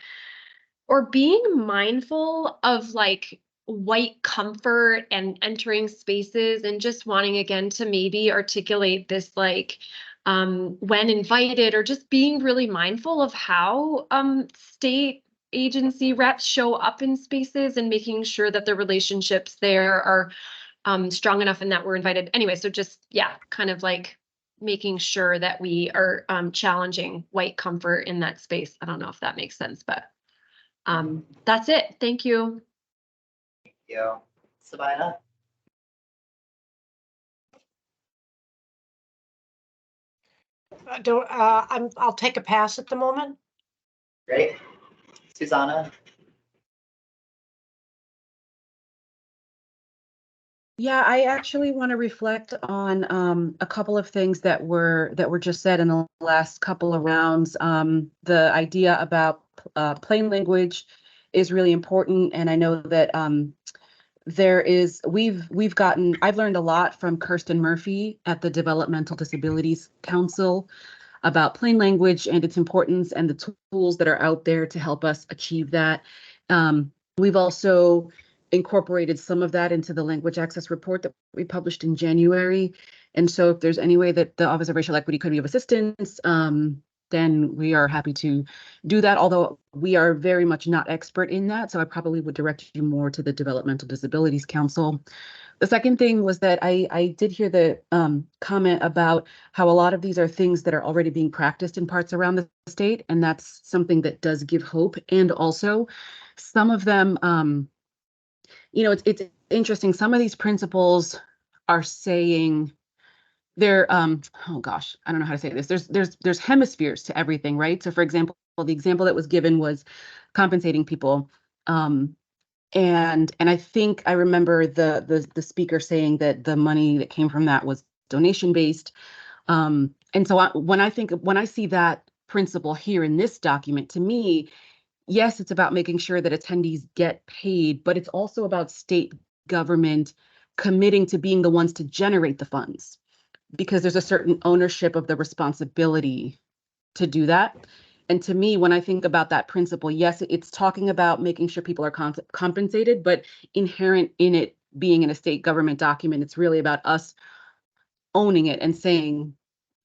or being mindful of like white comfort and entering spaces, and just wanting again to maybe articulate this like when invited, or just being really mindful of how state agency reps show up in spaces, and making sure that the relationships there are strong enough and that we're invited anyway. So just, yeah, kind of like making sure that we are challenging white comfort in that space. I don't know if that makes sense, but that's it. Thank you. Thank you. Sabina? I'll take a pass at the moment. Great. Susanna? Yeah, I actually want to reflect on a couple of things that were just said in the last couple of rounds. The idea about plain language is really important, and I know that I've learned a lot from Kirsten Murphy at the Developmental Disabilities Council about plain language and its importance, and the tools that are out there to help us achieve that. We've also incorporated some of that into the language access report that we published in January. And so if there's any way that the Office of Racial Equity could be of assistance, then we are happy to do that, although we are very much not expert in that. So I probably would direct you more to the Developmental Disabilities Council. The second thing was that I did hear the comment about how a lot of these are things that are already being practiced in parts around the state, and that's something that does give hope. And also some of them, it's interesting. Some of these principles are saying they're, oh gosh, I don't know how to say this. There's hemispheres to everything, right? So for example, The example that was given was compensating people. And I think I remember the speaker saying that the money that came from that was donation based. And so when I see that principle here in this document, to me, yes, it's about making sure that attendees get paid, but it's also about state government committing to being the ones to generate the funds, because there's a certain ownership of the responsibility to do that. And to me, when I think about that principle, yes, it's talking about making sure people are compensated, but inherent in it being in a state government document, it's really about us owning it and saying,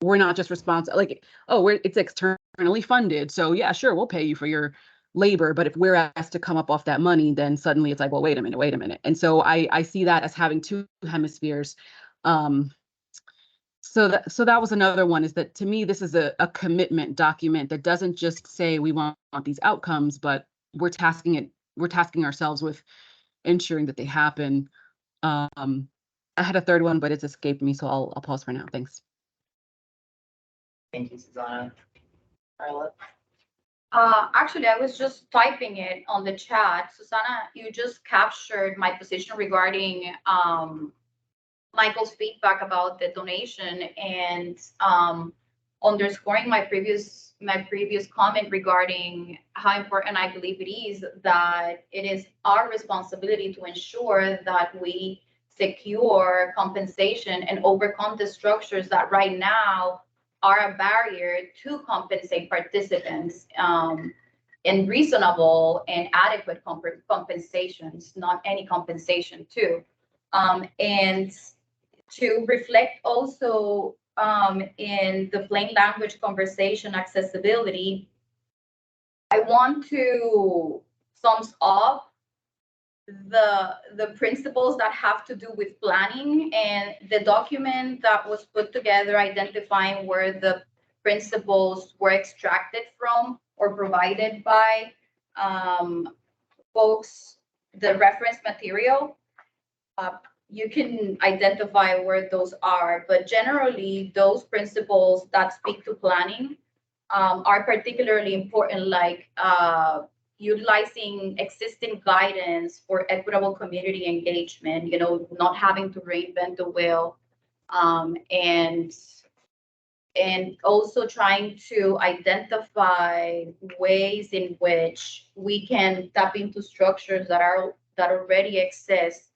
we're not just responsible, like, oh, it's externally funded. So yeah, sure, we'll pay you for your labor. But if we're asked to come up off that money, then suddenly it's like, well, wait a minute. And so I see that as having two hemispheres. So that was another one, is that to me, this is a commitment document that doesn't just say we want these outcomes, but we're tasking ourselves with ensuring that they happen. I had a third one, but it's escaped me, so I'll pause for now. Thanks. Thank you, Susanna. Carla? Actually, I was just typing it on the chat. Susanna, you just captured my position regarding Michael's feedback about the donation, and underscoring my previous comment regarding how important I believe it is that it is our responsibility to ensure that we secure compensation and overcome the structures that right now are a barrier to compensate participants, and reasonable and adequate compensations, not any compensation too. And to reflect also in the plain language conversation accessibility, I want to sums up the principles that have to do with planning, and the document that was put together identifying where the principles were extracted from or provided by folks, the reference material. You can identify where those are, but generally those principles that speak to planning are particularly important, like utilizing existing guidance for equitable community engagement, not having to reinvent the wheel, and also trying to identify ways in which we can tap into structures that already exist.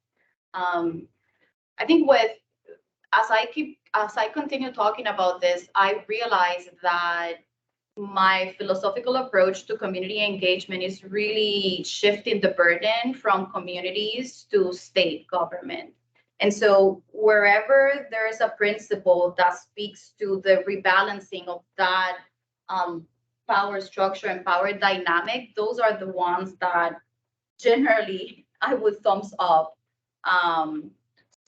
I think as I continue talking about this, I realize that my philosophical approach to community engagement is really shifting the burden from communities to state government. And so wherever there is a principle that speaks to the rebalancing of that power structure and power dynamic, those are the ones that generally I would thumbs up.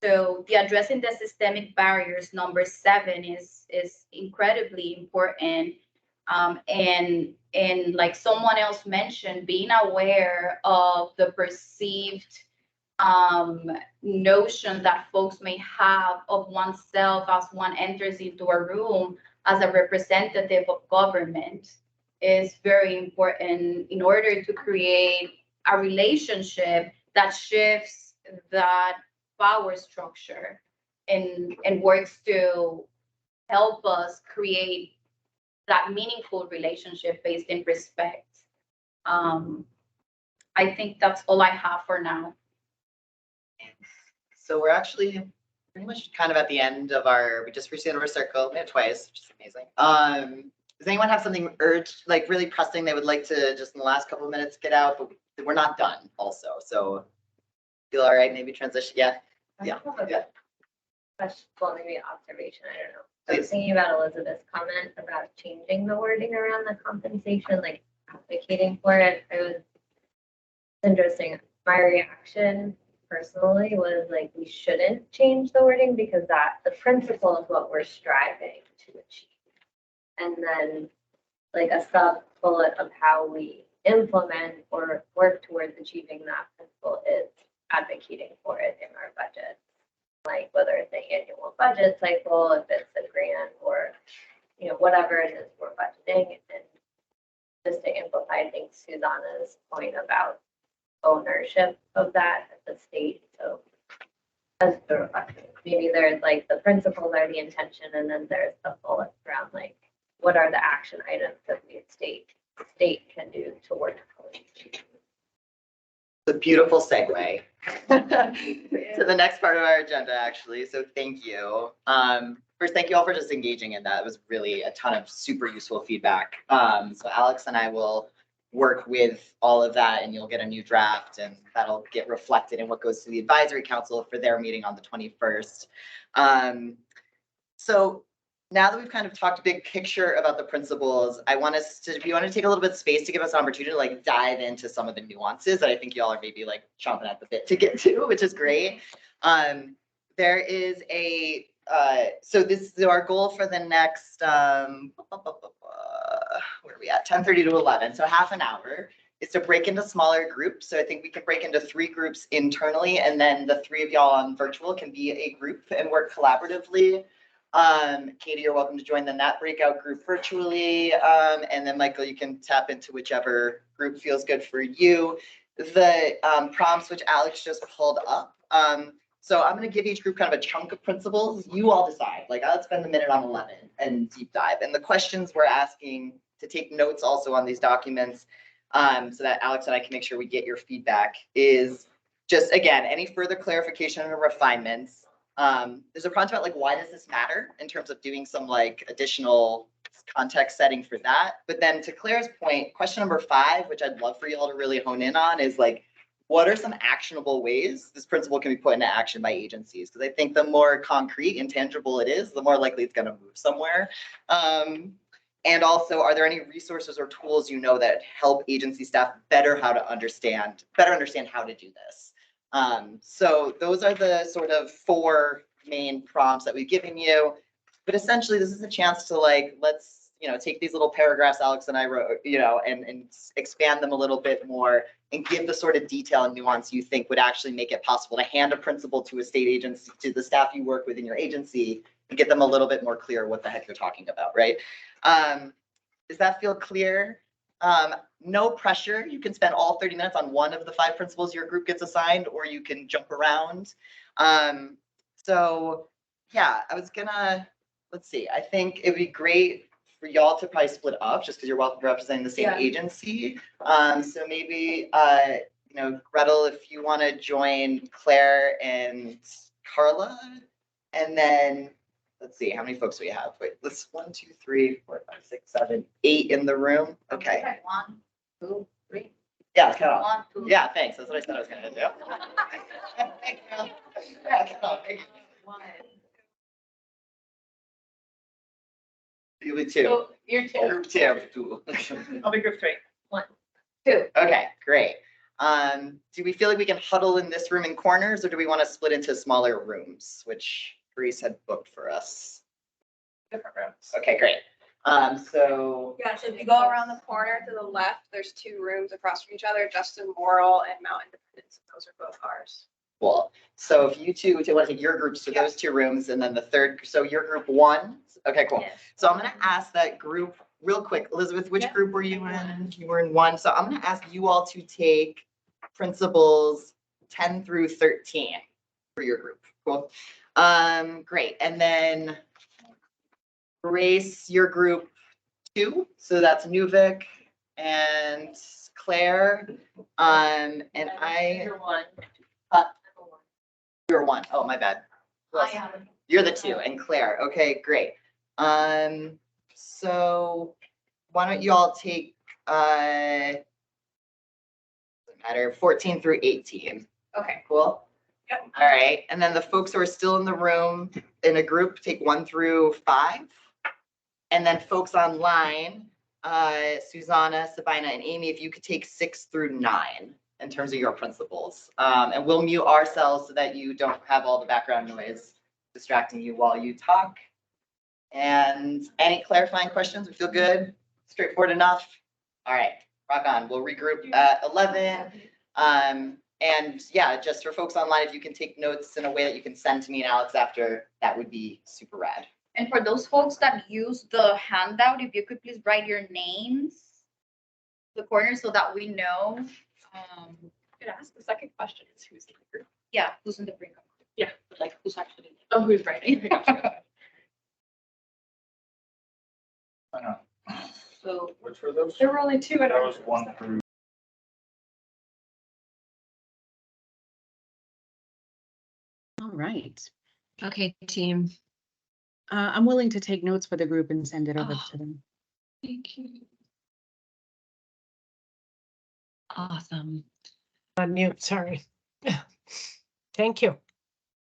So the addressing the systemic barriers, number 7, is incredibly important. And like someone else mentioned, being aware of the perceived notion that folks may have of oneself as one enters into a room as a representative of government is very important in order to create a relationship that shifts that power structure and works to help us create that meaningful relationship based in respect. I think that's all I have for now. So we're actually pretty much kind of at the end of we just reached the end of our circle, made it twice, which is amazing. Does anyone have something like really pressing they would like to just in the last couple of minutes get out, but we're not done also, so feel all right, maybe transition, yeah. Question, well, maybe observation, I don't know. I was thinking about Elizabeth's comment about changing the wording around the compensation, like advocating for it. It was interesting. My reaction personally was like, we shouldn't change the wording because the principle is what we're striving to achieve. And then like a sub bullet of how we implement or work towards achieving that principle is advocating for it in our budget. Like whether it's an annual budget cycle, if it's a grant or, whatever it is we're budgeting. And just to amplify, I think Susanna's point about ownership of that at the state. So as the reflection, maybe there's like the principles are the intention, and then there's the bullets around like what are the action items that the state can do to work. It's a beautiful segue to the next part of our agenda, actually. So thank you. First, thank you all for just engaging in that. It was really a ton of super useful feedback. So Alex and I will work with all of that, and you'll get a new draft, and that'll get reflected in what goes to the advisory council for their meeting on the 21st. So now that we've kind of talked big picture about the principles, I want us to, if you want to take a little bit of space to give us an opportunity to like dive into some of the nuances that I think y'all are maybe like chomping at the bit to get to, which is great. There is a, so this is our goal for the next, where are we at? 10:30 to 11, so half an hour is to break into smaller groups. So I think we can break into 3 groups internally, and then the 3 of y'all on virtual can be a group and work collaboratively. Katie, you're welcome to join the that breakout group virtually. And then Michael, you can tap into whichever group feels good for you. The prompts which Alex just pulled up. So I'm going to give each group kind of a chunk of principles. You all decide. Like I'll spend the minute on 11 and deep dive. And the questions we're asking to take notes also on these documents, so that Alex and I can make sure we get your feedback, is just again any further clarification or refinements. There's a prompt about like, why does this matter in terms of doing some like additional context setting for that. But then to Claire's point, question number 5, which I'd love for y'all to really hone in on, is like, what are some actionable ways this principle can be put into action by agencies? Because I think the more concrete and tangible it is, the more likely it's going to move somewhere. And also, are there any resources or tools you know that help agency staff better understand how to do this? So those are the sort of 4 main prompts that we've given you. But essentially, this is a chance to like, let's, take these little paragraphs Alex and I wrote, and expand them a little bit more and give the sort of detail and nuance you think would actually make it possible to hand a principle to a state agency, to the staff you work with in your agency, and get them a little bit more clear what the heck you're talking about, right? Does that feel clear? No pressure. You can spend all 30 minutes on one of the 5 principles your group gets assigned, or you can jump around. So yeah, I was gonna, let's see, I think it'd be great for y'all to probably split up just because you're representing the same agency. So maybe, Gretel, if you want to join Claire and Carla, and then let's see, how many folks do we have? Wait, let's 1, 2, 3, 4, 5, 6, 7, 8 in the room. Okay. 1, 2, 3. Yeah, cut off. 1, 2. Yeah, thanks. That's what I said I was gonna do. Thank you. Yeah, cut off. Thank you. You'll be 2. So you're 2. Group 2. I'll be group 3. 1, 2. Okay, great. Do we feel like we can huddle in this room in corners, or do we want to split into smaller rooms, which Grace had booked for us? Different rooms. Okay, great. So Yeah, so if you go around the corner to the left, there's 2 rooms across from each other, Justin Morrill and Mount Independence. Those are both ours. cool. So if you 2 want to take your groups to those 2 rooms, and then the third, so your group 1. Okay, cool. Yes. So I'm gonna ask that group real quick. Elizabeth, which group were you in? You were in 1. So I'm gonna ask you all to take principles 10 through 13 for your group. Cool. Great. And then Grace, your group 2. So that's Nuvik and Claire. And I. You're 1. You're 1. Oh, my bad. I am. You're the 2, and Claire. Okay, great. So why don't you all take doesn't matter, 14 through 18. Okay. Cool. Yep. All right. And then the folks who are still in the room in a group, take 1 through 5. And then folks online, Susanna, Sabina, and Amy, if you could take 6 through 9 in terms of your principles. And we'll mute ourselves so that you don't have all the background noise distracting you while you talk. And any clarifying questions? We feel good? Straightforward enough? All right, rock on. We'll regroup at 11. And yeah, just for folks online, if you can take notes in a way that you can send to me and Alex after, that would be super rad. And for those folks that use the handout, if you could please write your names the corner so that we know, Could I ask the second question is who's in the group? yeah, who's in the green room. Yeah. Like who's actually. Oh, who's writing? So Which were those? There were only two. That was 1 through. All right. Okay, team. I'm willing to take notes for the group and send it over Oh. to them. Thank you. Awesome. On mute, sorry. Thank you.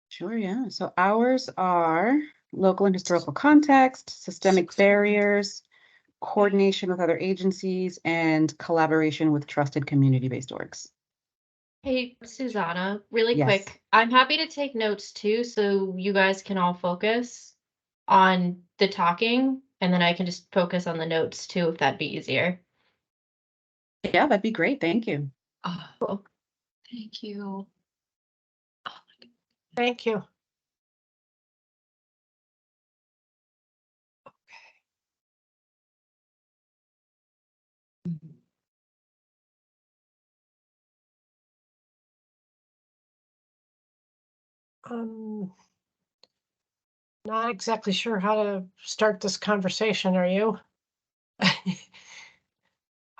Sure, yeah. So ours are local and historical context, systemic barriers, coordination with other agencies, and collaboration with trusted community-based orgs. Hey, Susanna, really Yes. quick. I'm happy to take notes too, so you guys can all focus on the talking, and then I can just focus on the notes too, if that'd be easier. Yeah, that'd be great. Thank you. Oh, cool. Thank you. Thank you. Not exactly sure how to start this conversation, are you?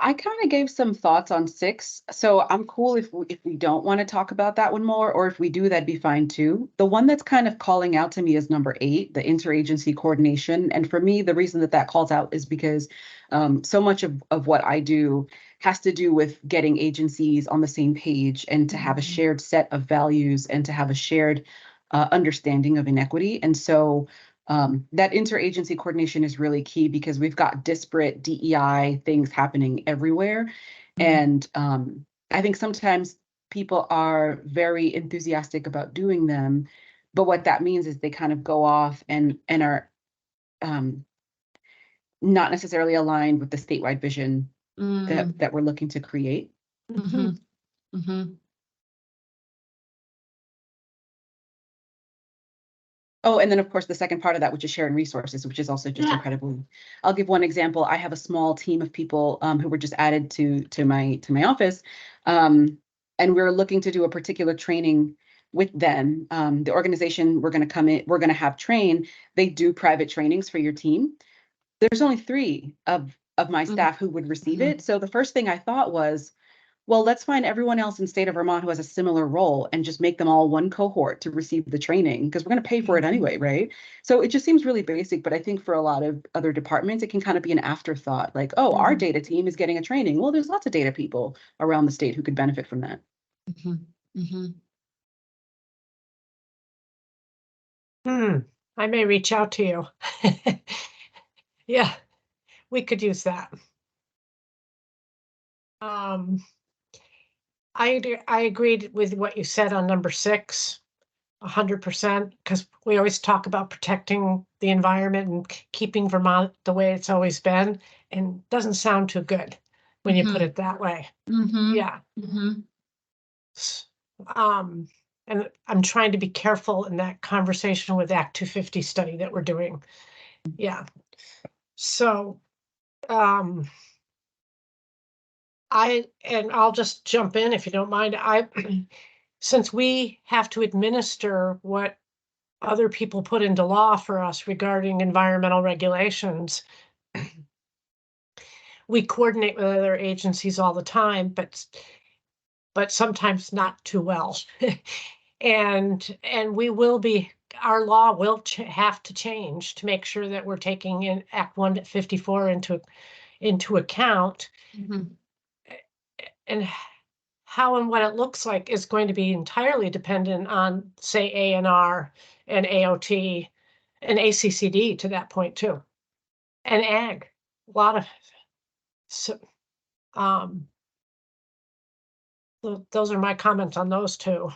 I kind of gave some thoughts on 6, so I'm cool if we don't want to talk about that one more, or if we do, that'd be fine too. The one that's kind of calling out to me is number 8, the interagency coordination. And for me, the reason that calls out is because so much of what I do has to do with getting agencies on the same page and to have a shared set of values and to have a shared understanding of inequity. And so that interagency coordination is really key because we've got disparate DEI things happening everywhere. And I think sometimes people are very enthusiastic about doing them, but what that means is they kind of go off and are not necessarily aligned with the statewide vision that we're looking to create. Oh, and then of course, the second part of that, which is sharing resources, which is also just incredibly. I'll give one example. I have a small team of people who were just added to my office, and we're looking to do a particular training with them. The organization we're going to come in, we're going to have train. They do private trainings for your team. There's only 3 of my staff who would receive it. So the first thing I thought was, well, let's find everyone else in state of Vermont who has a similar role and just make them all one cohort to receive the training because we're going to pay for it anyway, right? So it just seems really basic, but I think for a lot of other departments, it can kind of be an afterthought, like, oh, our data team is getting a training. Well, there's lots of data people around the state who could benefit from that. I may reach out to you. Yeah, we could use that. I agreed with what you said on number 6, 100%, because we always talk about protecting the environment and keeping Vermont the way it's always been, and doesn't sound too good when you put it that way. Yeah. And I'm trying to be careful in that conversation with Act 250 study that we're doing. Yeah. So, I'll just jump in if you don't mind. Since we have to administer what other people put into law for us regarding environmental regulations, we coordinate with other agencies all the time, but sometimes not too well. and we will be, our law will have to change to make sure that we're taking in Act 154 into account. And how and what it looks like is going to be entirely dependent on, say, ANR and AOT and ACCD to that point too, and ag. A lot of so, those are my comments on those 2. I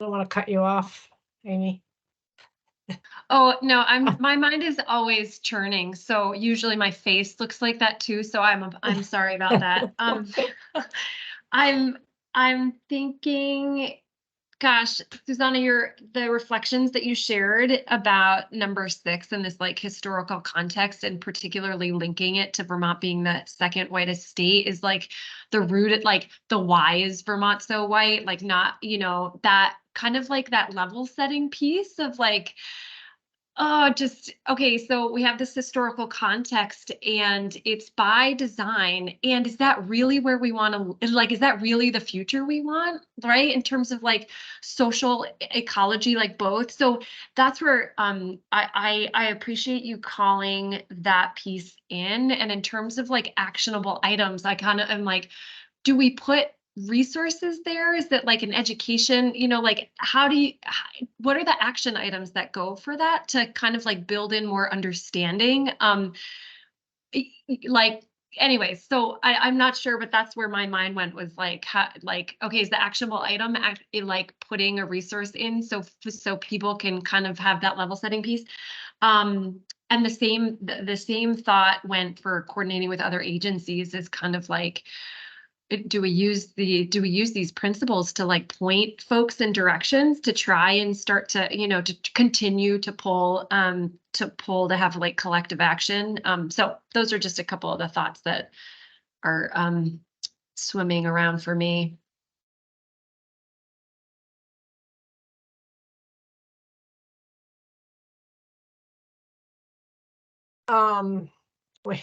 don't want to cut you off, Amy. Oh, no, my mind is always churning, so usually my face looks like that too, so I'm sorry about that. I'm thinking Gosh, Susanna, the reflections that you shared about number 6 and this like historical context and particularly linking it to Vermont being the second whitest state is like the root at like the why is Vermont so white? Like not, that kind of like that level setting piece of like, oh, just okay. So we have this historical context and it's by design. And is that really where we want to like, is that really the future we want, right? In terms of like social ecology, like both. So that's where I appreciate you calling that piece in. And in terms of like actionable items, I kind of am like, do we put resources there? Is that like an education, like what are the action items that go for that to kind of like build in more understanding? Like anyways, so I'm not sure, but that's where my mind went was like, okay, is the actionable item like putting a resource in so people can kind of have that level setting piece? And the same thought went for coordinating with other agencies is kind of like, do we use these principles to like point folks in directions to try and start to, to continue to pull to have like collective action. So those are just a couple of the thoughts that are swimming around for me. Wait.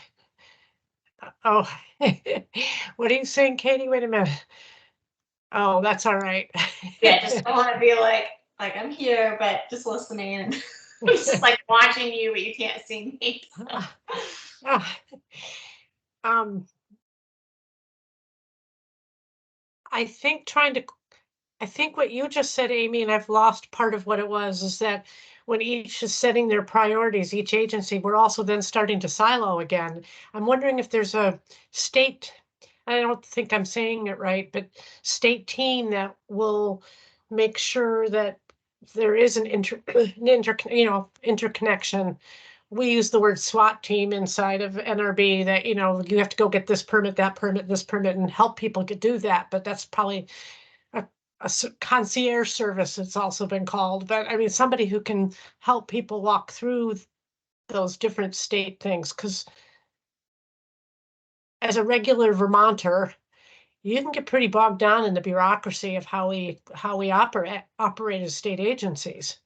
Oh, what are you saying, Katie? Wait a minute. Oh, that's all right. Yeah, just don't want to be like I'm here, but just listening and just like watching you, but you can't see me. I think what you just said, Amy, and I've lost part of what it was, is that when each is setting their priorities, each agency, we're also then starting to silo again. I'm wondering if there's a state, I don't think I'm saying it right, but state team that will make sure that there is an interconnection. We use the word SWAT team inside of NRB that, you have to go get this permit, this permit, and help people do that. But that's probably a concierge service, it's also been called. But I mean, somebody who can help people walk through those different state things. Because as a regular Vermonter, you can get pretty bogged down in the bureaucracy of how we operate as state agencies.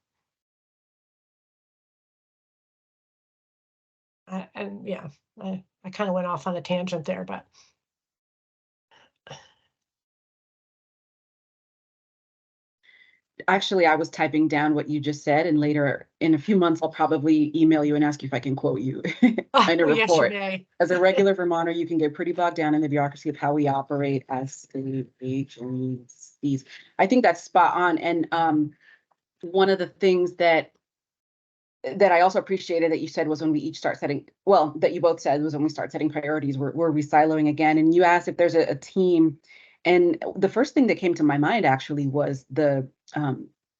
And yeah, I kind of went off on a tangent there, but. Actually, I was typing down what you just said, and later in a few months, I'll probably email you and ask you if I can quote you in a report. Yes, you may. As a regular Vermonter, you can get pretty bogged down in the bureaucracy of how we operate as state agencies. I think that's spot on. And one of the things that I also appreciated that you said was when we each start setting, well, that you both said was when we start setting priorities, we're re-siloing again. And you asked if there's a team. And the first thing that came to my mind actually was the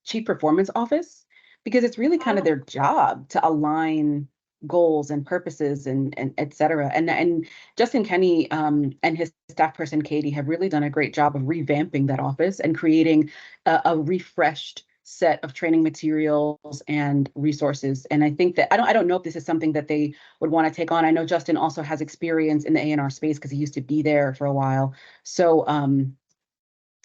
Chief Performance Office, because it's really kind of their job to align goals and purposes and et cetera. And Justin Kenny and his staff person, Katie, have really done a great job of revamping that office and creating a refreshed set of training materials and resources. And I think that I don't know if this is something that they would want to take on. I know Justin also has experience in the A&R space because he used to be there for a while. So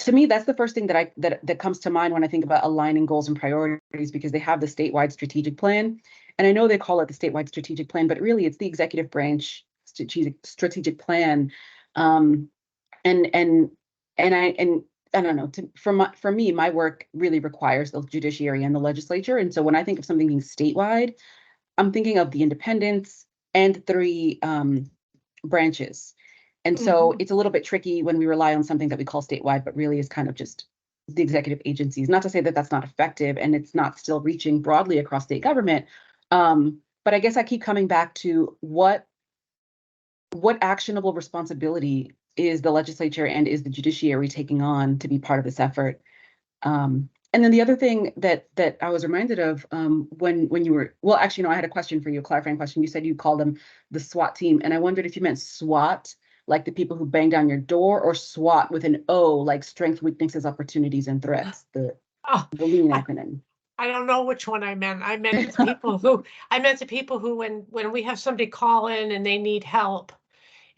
to me, that's the first thing that comes to mind when I think about aligning goals and priorities, because they have the statewide strategic plan. And I know they call it the statewide strategic plan, but really it's the executive branch strategic plan. I don't know, for me, my work really requires the judiciary and the legislature. And so when I think of something being statewide, I'm thinking of the independents and 3 branches. And so it's a little bit tricky when we rely on something that we call statewide, but really is kind of just the executive agencies. Not to say that that's not effective and it's not still reaching broadly across state government. But I guess I keep coming back to what actionable responsibility is the legislature and is the judiciary taking on to be part of this effort? And then the other thing that I was reminded of when you were, well, actually, no, I had a question for you, a clarifying question. You said you called them the SWAT team, and I wondered if you meant SWAT, like the people who bang down your door, or SWAT with an O, like strengths, weaknesses, opportunities, and threats. Oh, the lean acronym. I don't know which one I meant. I meant the people who, when we have somebody call in and they need help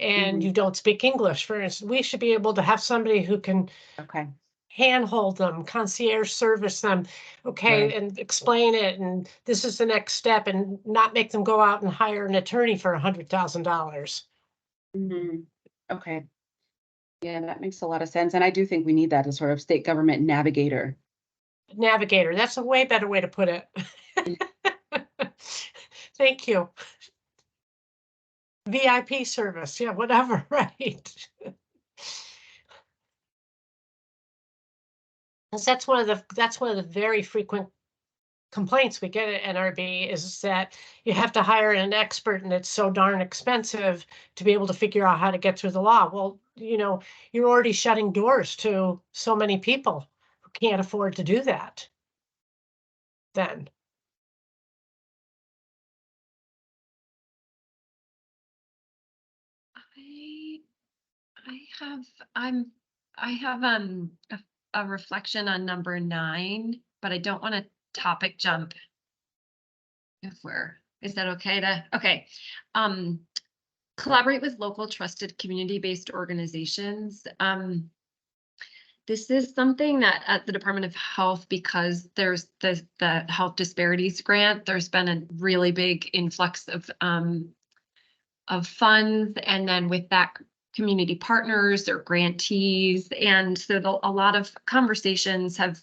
and you don't speak English, for instance, we should be able to have somebody who can Okay. handhold them, concierge service them, okay, Right. and explain it, and this is the next step, and not make them go out and hire an attorney for $100,000. Okay. Yeah, that makes a lot of sense. And I do think we need that as sort of state government navigator. Navigator, that's a way better way to put it. Thank you. VIP service, yeah, whatever, right? Because that's one of the very frequent complaints we get at NRB is that you have to hire an expert and it's so darn expensive to be able to figure out how to get through the law. Well, you're already shutting doors to so many people who can't afford to do that. Then. I have a reflection on number 9, but I don't want to topic jump. Is that okay okay. Collaborate with local trusted community-based organizations. This is something that at the Department of Health, because there's the health disparities grant, there's been a really big influx of funds, and then with that, community partners or grantees, and so a lot of conversations have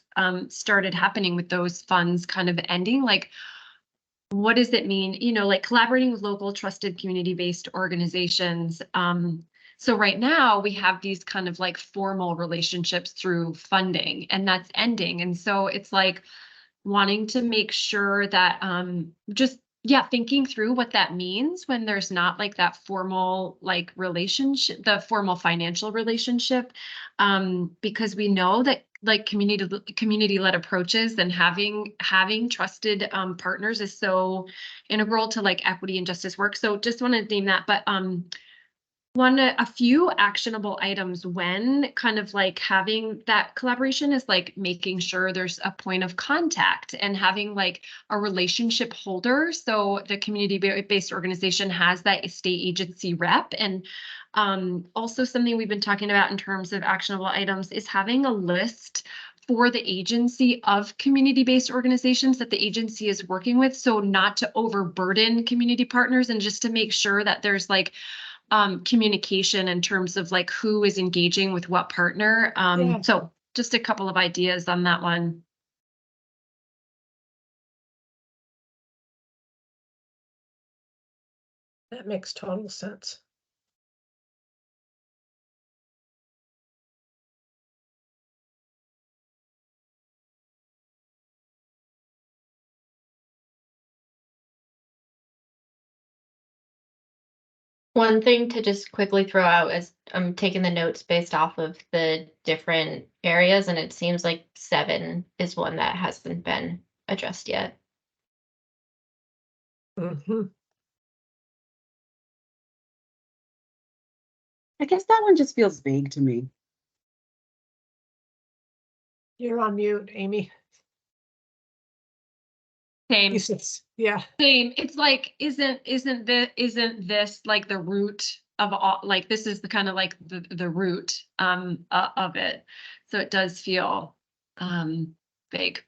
started happening with those funds kind of ending. Like, what does it mean? Like collaborating with local trusted community-based organizations. So right now we have these kind of like formal relationships through funding, and that's ending. And so it's like wanting to make sure that thinking through what that means when there's not like that formal like relationship, the formal financial relationship, because we know that like community-led approaches and having trusted partners is so integral to like equity and justice work. So just want to name that, but a few actionable items when kind of like having that collaboration is like making sure there's a point of contact and having like a relationship holder. So the community-based organization has that state agency rep. And also something we've been talking about in terms of actionable items is having a list for the agency of community-based organizations that the agency is working with. So not to overburden community partners, and just to make sure that there's like communication in terms of like who is engaging with what partner. So just a couple of ideas on that one. That makes total sense. One thing to just quickly throw out is I'm taking the notes based off of the different areas, and it seems like 7 is one that hasn't been addressed yet. Mm-hmm. I guess that one just feels vague to me. You're on mute, Amy. Same. Yeah. Same. It's like, isn't this like the root of all, like this is the kind of like the root of it. So it does feel vague.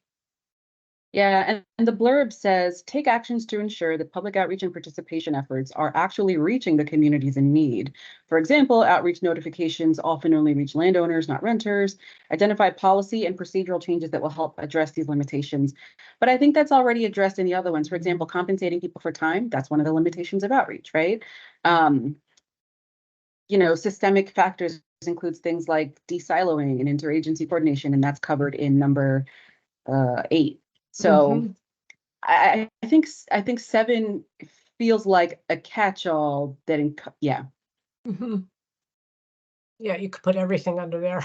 Yeah, and the blurb says, take actions to ensure that public outreach and participation efforts are actually reaching the communities in need. For example, outreach notifications often only reach landowners, not renters. Identify policy and procedural changes that will help address these limitations. But I think that's already addressed in the other ones. For example, compensating people for time, that's one of the limitations of outreach, right? Systemic factors includes things like de-siloing and interagency coordination, and that's covered in number 8. So I think 7 feels like a catch-all that Yeah, you could put everything under there.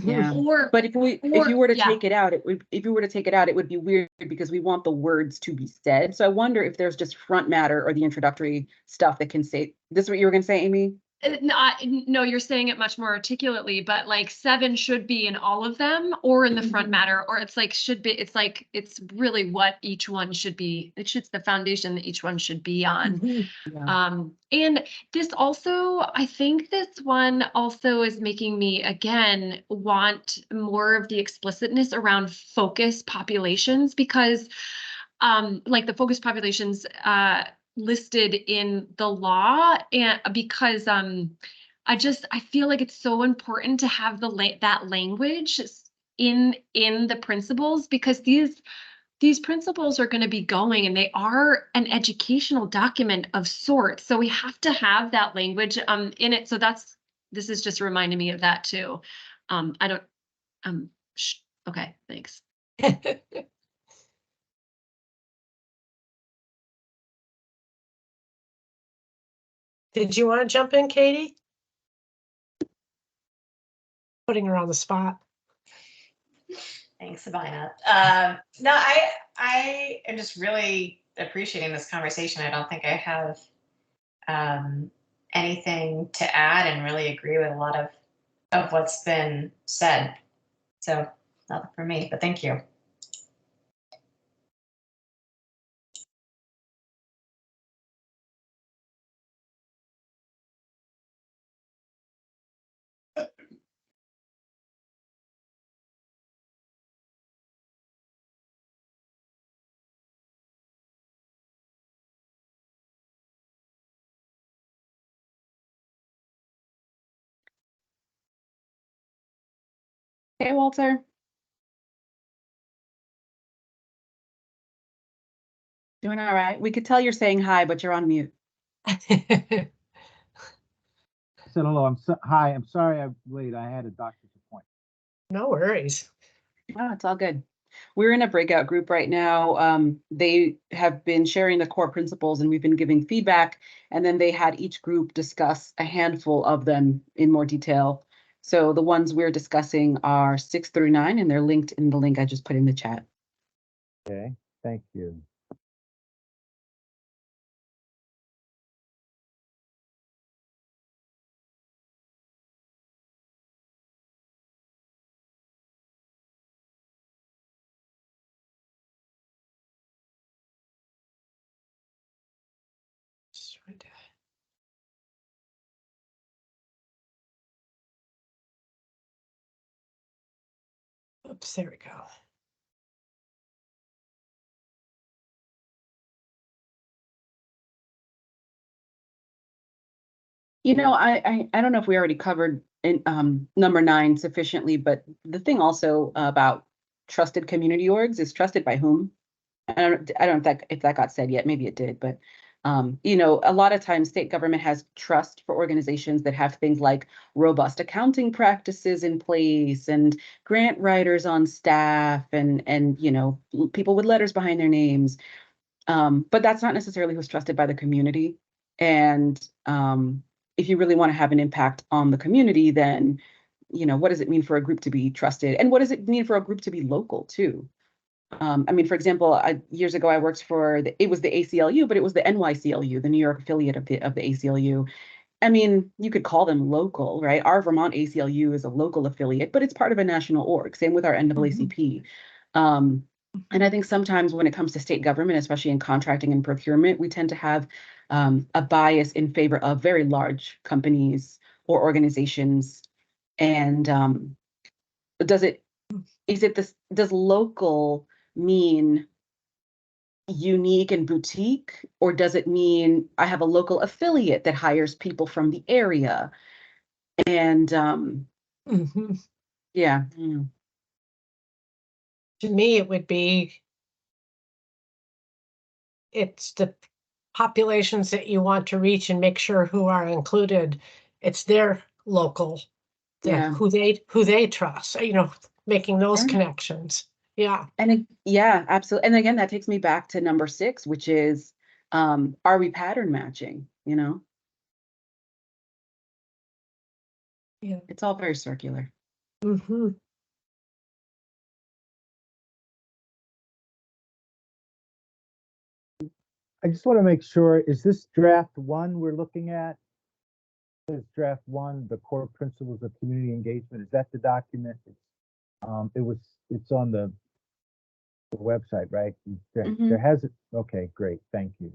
Yeah. But if you were to take it out, it would be weird because we want the words to be said. So I wonder if there's just front matter or the introductory stuff that can say this. Is what you were going to say, Amy? No, you're saying it much more articulately, but like 7 should be in all of them or in the front matter, or it's like should be, it's like, it's really what each one should be. It should, the foundation that each one should be on. Yeah. And this also, I think this one also is making me again want more of the explicitness around focus populations, because like the focus populations listed in the law, and because I feel like it's so important to have that language in the principles, because these principles are going to be going, and they are an educational document of sorts. So we have to have that language in it. So this is just reminding me of that too. I don't okay, thanks. Did you want to jump in, Katie? Putting her on the spot. Thanks, Sabina. No, I am just really appreciating this conversation. I don't think I have anything to add, and really agree with a lot of what's been said. So nothing for me, but thank you. Hey, Walter. Doing all right. We could tell you're saying hi, but you're on mute. Said hello. Hi. I'm sorry I'm late. I had a doctor's appointment. No worries. Oh, it's all good. We're in a breakout group right now. They have been sharing the core principles, and we've been giving feedback. And then they had each group discuss a handful of them in more detail. So the ones we're discussing are 6 through 9, and they're linked in the link I just put in the chat. Okay. Thank you. Oops, there we go. You know, I don't know if we already covered in number 9 sufficiently, but the thing also about trusted community orgs is trusted by whom? I don't know if that got said yet. Maybe it did, but you know, a lot of times state government has trust for organizations that have things like robust accounting practices in place and grant writers on staff and you know, people with letters behind their names. But that's not necessarily who's trusted by the community. And if you really want to have an impact on the community, then, you know, what does it mean for a group to be trusted? And what does it mean for a group to be local too? I mean, for example, years ago, I worked for, it was the ACLU, but it was the NYCLU, the New York affiliate of the ACLU. I mean, you could call them local, right? Our Vermont ACLU is a local affiliate, but it's part of a national org. Same with our NAACP. And I think sometimes when it comes to state government, especially in contracting and procurement, we tend to have a bias in favor of very large companies or organizations. And does local mean unique and boutique, or does it mean I have a local affiliate that hires people from the area? And yeah. To me, it would be, it's the populations that you want to reach and make sure who are included. It's their local, who they trust, you know, making those connections. Yeah. And yeah, absolutely. And again, that takes me back to number 6, which is, are we pattern matching? You know? Yeah. It's all very circular. Mm-hmm. I just want to make sure, is this draft 1 we're looking at? says draft one, the core principles of community engagement. Is that the document? It's on the website, right? There has it. Okay, great. Thank you.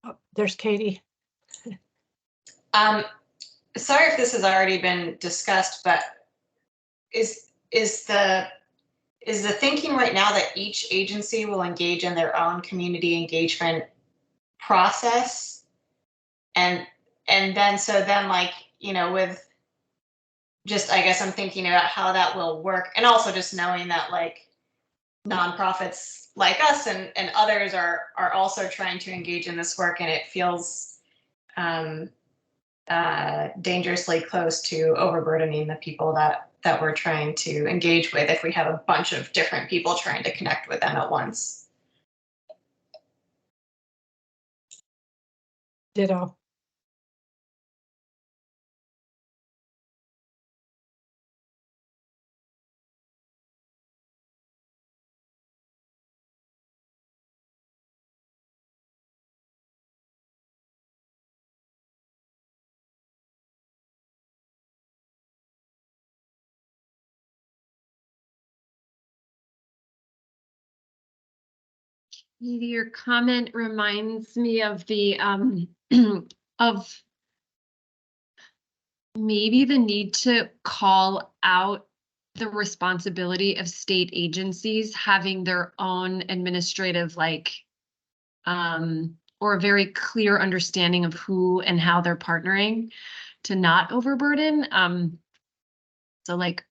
Oh, there's Katie. Sorry if this has already been discussed, but is the thinking right now that each agency will engage in their own community engagement process, and then like, you know, with just, I guess I'm thinking about how that will work, and also just knowing that like nonprofits like us and others are also trying to engage in this work, and it feels dangerously close to overburdening the people that we're trying to engage with if we have a bunch of different people trying to connect with them at once. Ditto. Your comment reminds me of the of maybe the need to call out the responsibility of state agencies having their own administrative or a very clear understanding of who and how they're partnering to not overburden. So like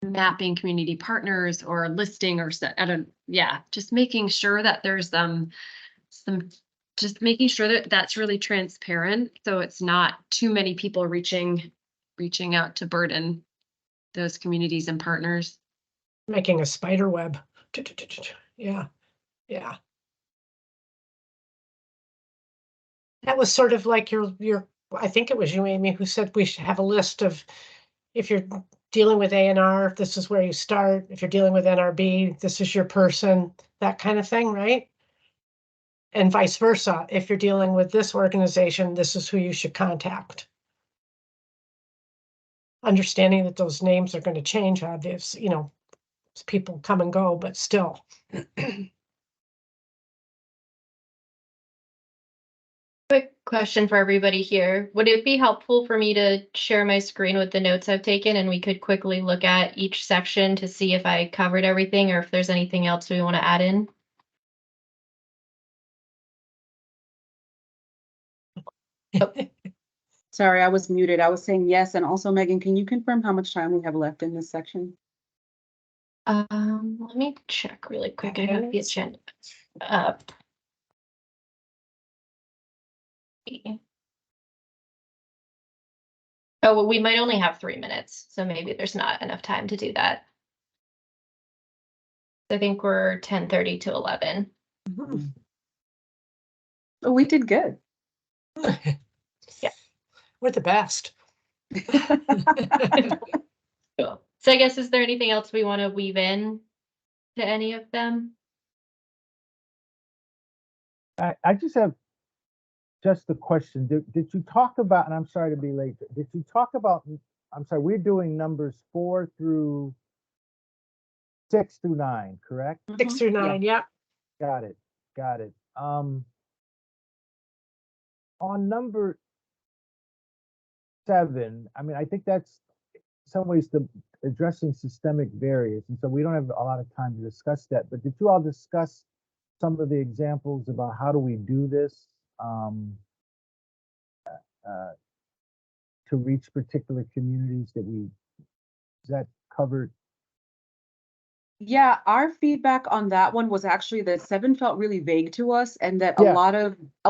mapping community partners or listing or just making sure that there's just making sure that that's really transparent, so it's not too many people reaching out to burden those communities and partners. Making a spider web. Yeah, yeah. That was sort of like your, I think it was you, Amy, who said we should have a list of, if you're dealing with A&R, this is where you start. If you're dealing with NRB, this is your person, that kind of thing, right? And vice versa. If you're dealing with this organization, this is who you should contact. Understanding that those names are going to change, obviously, you know, as people come and go, but still. Quick question for everybody here. Would it be helpful for me to share my screen with the notes I've taken and we could quickly look at each section to see if I covered everything or if there's anything else we want to add in? Sorry, I was muted. I was saying yes. And also, Megan, can you confirm how much time we have left in this section? Let me check really quick. I have the agenda up. Oh, well, we might only have 3 minutes, so maybe there's not enough time to do that. I think we're 10:30 to 11. Oh, we did good. Yeah, we're the best. Cool. So I guess, is there anything else we want to weave in to any of them? I just have just a question. Did you talk about, and I'm sorry to be late, did you talk about, I'm sorry, we're doing numbers 4 through 6 through 9, correct? 6 through 9, yeah. Got it. Got it. On number 7, I mean, I think that's in some ways the addressing systemic barriers, and so we don't have a lot of time to discuss that. But did you all discuss some of the examples about how do we do this to reach particular communities that is that covered? Yeah, our feedback on that one was actually that 7 felt really vague to us, and that Yeah. a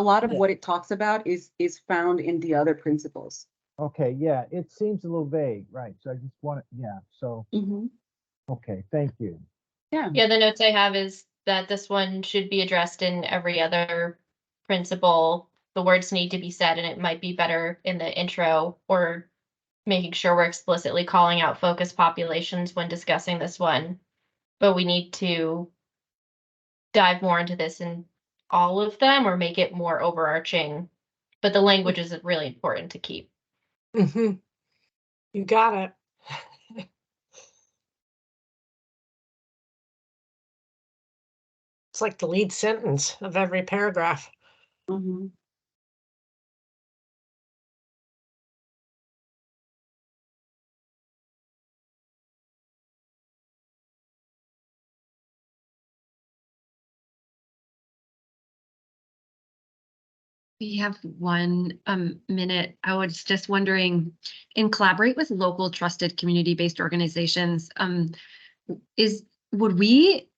lot of what it talks about is found in the other principles. Okay, yeah, it seems a little vague, right? So I just want to, yeah, so, okay, thank you. Yeah. Yeah, the notes I have is that this one should be addressed in every other principle. The words need to be said, and it might be better in the intro or making sure we're explicitly calling out focus populations when discussing this one. But we need to dive more into this in all of them or make it more overarching. But the language is really important to keep. You got it. It's like the lead sentence of every paragraph. Mhm. We have one minute. I was just wondering, in collaborate with local trusted community-based organizations, would we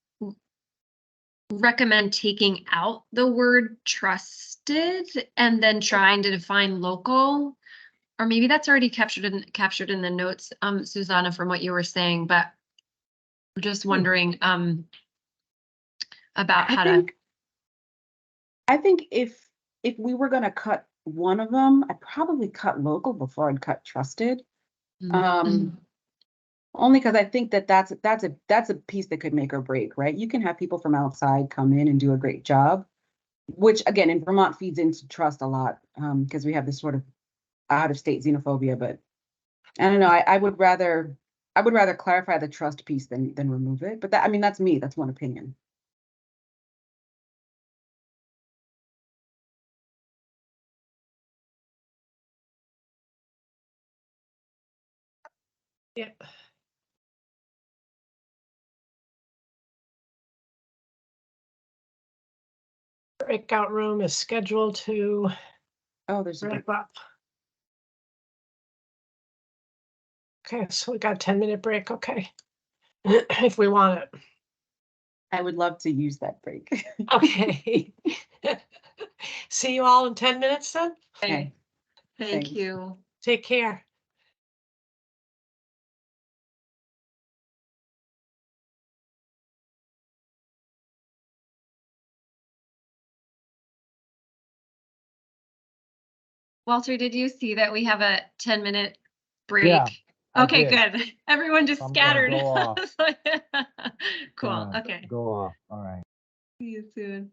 recommend taking out the word trusted and then trying to define local? Or maybe that's already captured in the notes, Susanna, from what you were saying, but I'm just wondering about how to. I think if we were gonna cut one of them, I'd probably cut local before I'd cut trusted. Only because I think that's a piece that could make or break, right? You can have people from outside come in and do a great job, which again in Vermont feeds into trust a lot, because we have this sort of out of state xenophobia. But I don't know. I would rather clarify the trust piece than remove it. But that, I mean, that's me. That's one opinion. Yeah. Breakout room is scheduled to there's wrap up. Okay, so we got a 10-minute break. Okay. If we want it. I would love to use that break. Okay. See you all in 10 minutes then. Okay. Thank you. Take care. Walter, did you see that we have a 10-minute break? Yeah, I Okay, did. good. Everyone just I'm gonna scattered. go off. Cool. Gonna Okay. Go off. All right. See you soon.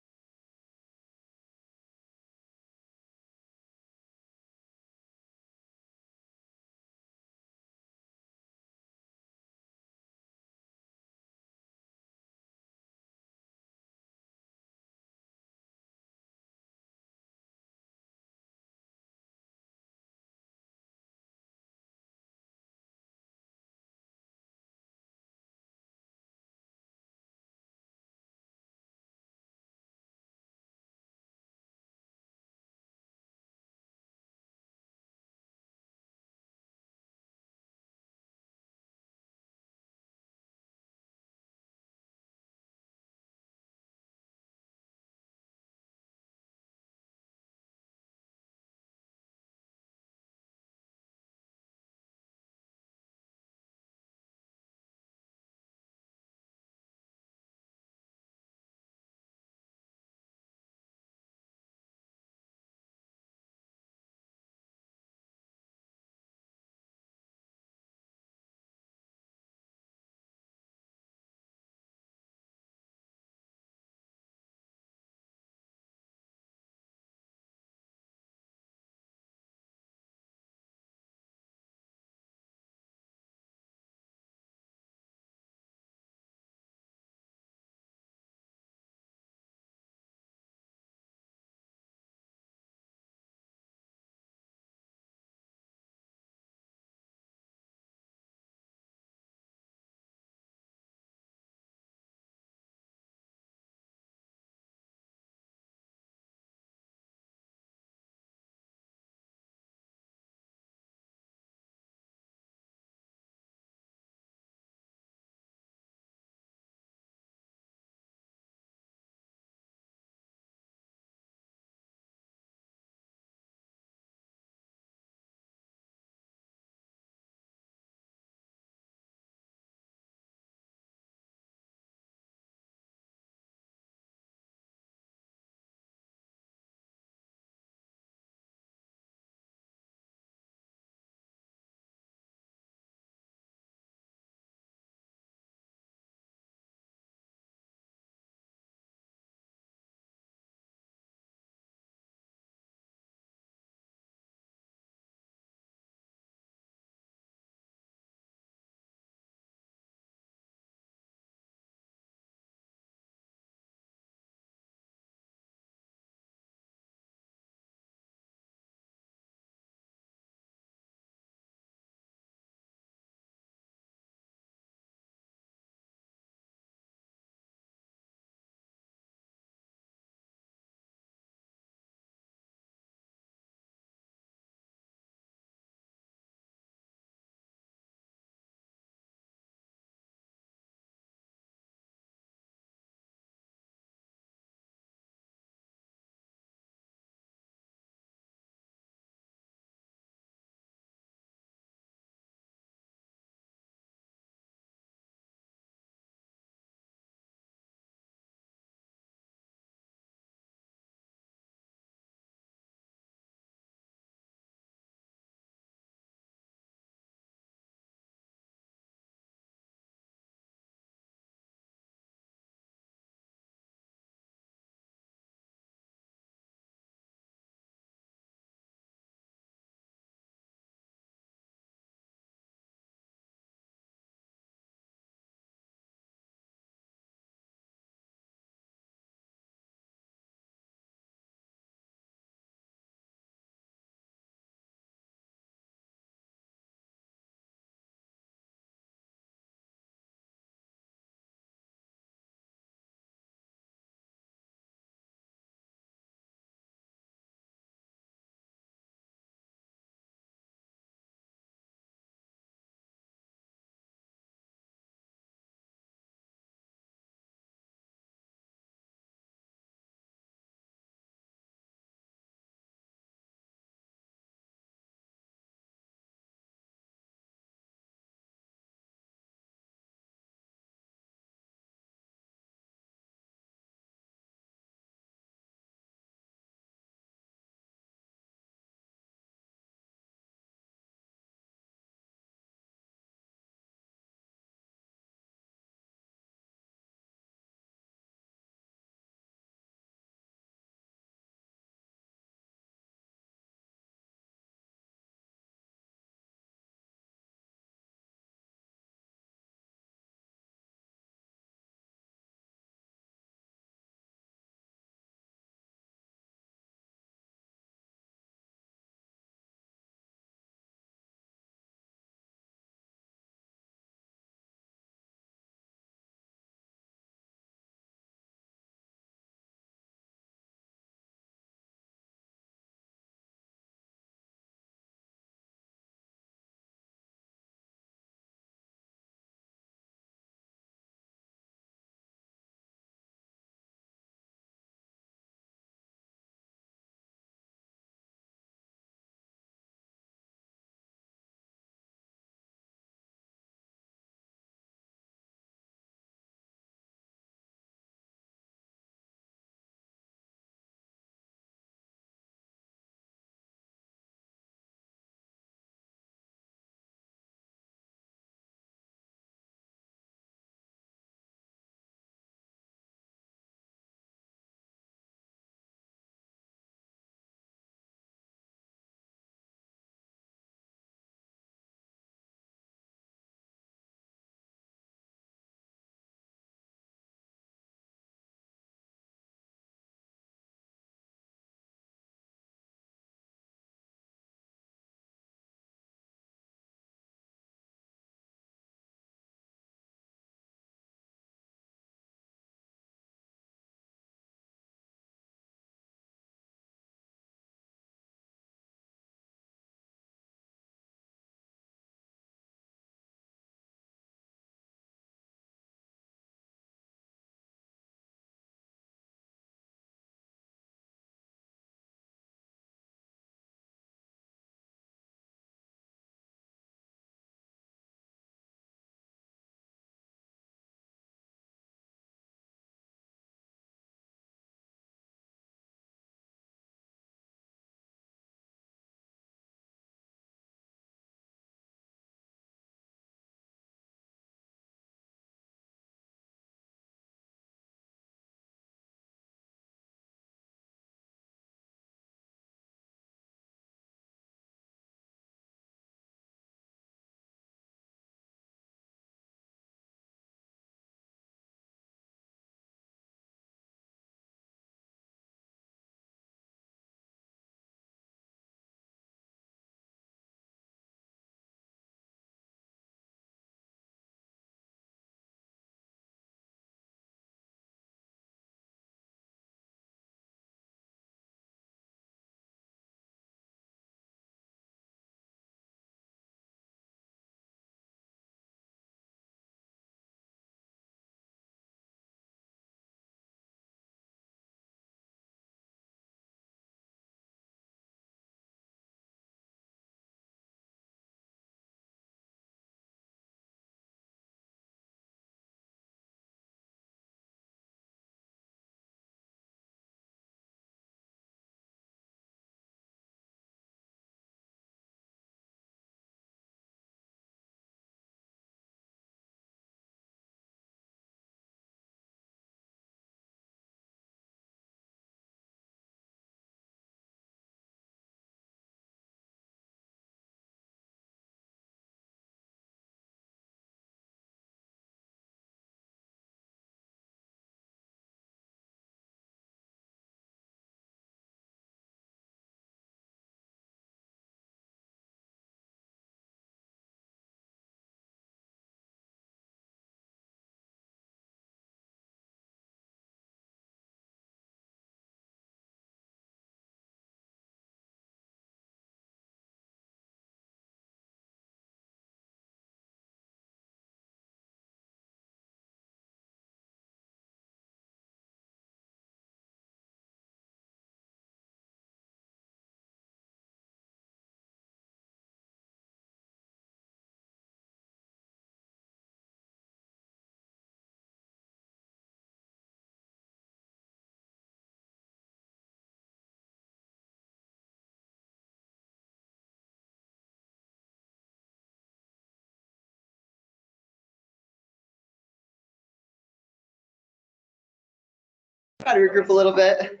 try to regroup a little bit.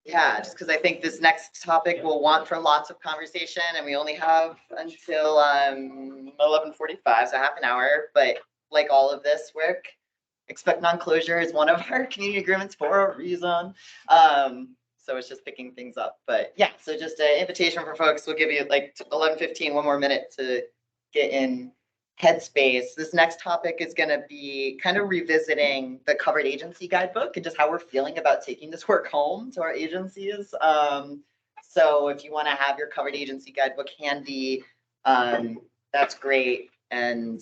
Yeah, just because I think this next topic will want for lots of conversation, and we only have until 11:45, so half an hour. But like all of this work, expect non-closure is one of our community agreements for a reason. So it's just picking things up. But yeah, so just an invitation for folks. We'll give you like 11:15, one more minute to get in headspace. This next topic is going to be kind of revisiting the covered agency guidebook and just how we're feeling about taking this work home to our agencies. So if you want to have your covered agency guidebook handy, that's great. And